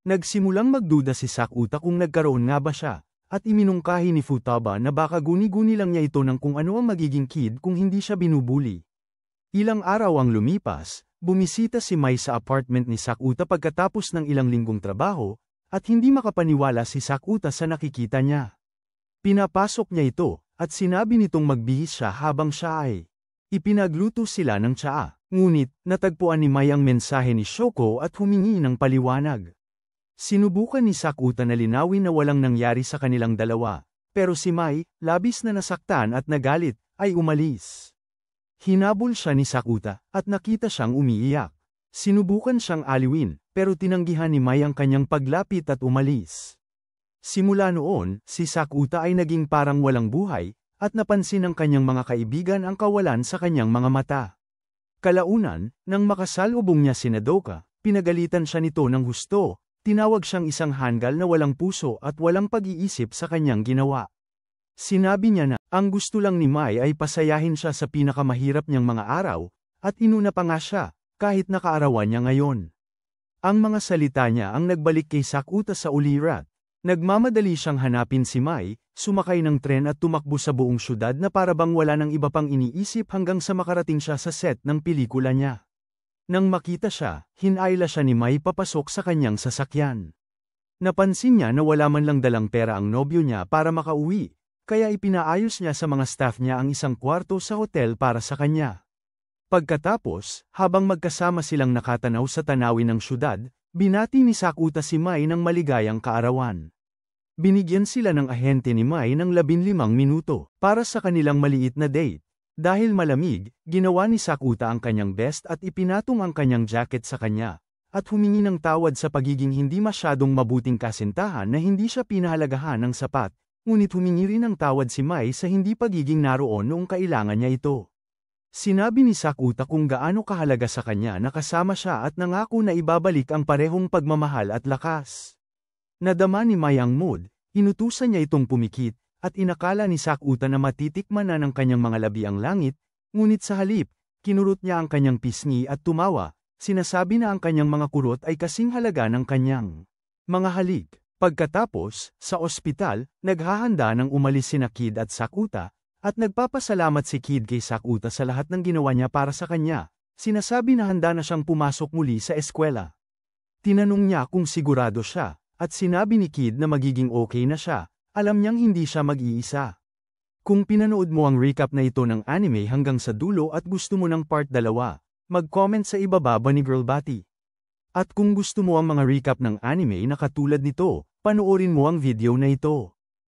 Nagsimulang magduda si Sakuta kung nagkaroon nga ba siya, at iminungkahi ni Futaba na baka guni-guni lang niya ito ng kung ano ang magiging Kid kung hindi siya binubuli. Ilang araw ang lumipas, bumisita si Mai sa apartment ni Sakuta pagkatapos ng ilang linggong trabaho, at hindi makapaniwala si Sakuta sa nakikita niya. Pinapasok niya ito, at sinabi nitong magbihis siya habang siya ay ipinagluto sila ng tsaa. Ngunit, natagpuan ni Mai ang mensahe ni Shoko at humingi ng paliwanag. Sinubukan ni Sakuta na linawin na walang nangyari sa kanilang dalawa, pero si Mai, labis na nasaktan at nagalit, ay umalis. Hinabol siya ni Sakuta, at nakita siyang umiiyak. Sinubukan siyang aliwin, pero tinanggihan ni Mai ang kanyang paglapit at umalis. Simula noon, si Sakuta ay naging parang walang buhay, at napansin ng kanyang mga kaibigan ang kawalan sa kanyang mga mata. Kalaunan, nang makasalubong niya si Nadoka, pinagalitan siya nito ng husto, tinawag siyang isang hanggal na walang puso at walang pag-iisip sa kanyang ginawa. Sinabi niya na, ang gusto lang ni Mai ay pasayahin siya sa pinakamahirap niyang mga araw, at inuna pa nga siya, kahit nakaarawan niya ngayon. Ang mga salita niya ang nagbalik kay Sakuta sa ulirat. Nagmamadali siyang hanapin si Mai, sumakay ng tren at tumakbo sa buong syudad na parabang wala ng iba pang iniisip hanggang sa makarating siya sa set ng pelikula niya. Nang makita siya, hinayla siya ni Mai papasok sa kanyang sasakyan. Napansin niya na wala man lang dalang pera ang nobyo niya para makauwi, kaya ipinaayos niya sa mga staff niya ang isang kwarto sa hotel para sa kanya. Pagkatapos, habang magkasama silang nakatanaw sa tanawin ng syudad, binati ni Sakuta si Mai ng maligayang kaarawan. Binigyan sila ng ahente ni Mai ng 15 minuto para sa kanilang maliit na date. Dahil malamig, ginawa ni Sakuta ang kanyang best at ipinatong ang kanyang jacket sa kanya, at humingi ng tawad sa pagiging hindi masyadong mabuting kasintahan na hindi siya pinahalagahan ng sapat, ngunit humingi rin ng tawad si Mai sa hindi pagiging naroon noong kailangan niya ito. Sinabi ni Sakuta kung gaano kahalaga sa kanya na kasama siya at nangako na ibabalik ang parehong pagmamahal at lakas. Nadama ni Mai ang mood, inutusan niya itong pumikit, at inakala ni Sakuta na matitikman na ng kanyang mga labi ang langit, ngunit sa halip, kinurot niya ang kanyang pisngi at tumawa, sinasabi na ang kanyang mga kurot ay kasing halaga ng kanyang mga halik. Pagkatapos, sa ospital, naghahanda ng umalis sina Kid at Sakuta, at nagpapasalamat si Kid kay Sakuta sa lahat ng ginawa niya para sa kanya. Sinasabi na handa na siyang pumasok muli sa eskwela. Tinanong niya kung sigurado siya, at sinabi ni Kid na magiging okay na siya, alam niyang hindi siya mag-iisa. Kung pinanood mo ang recap na ito ng anime hanggang sa dulo at gusto mo ng part 2, mag-comment sa ibaba ni Girlbati. At kung gusto mo ang mga recap ng anime na katulad nito, panoorin mo ang video na ito.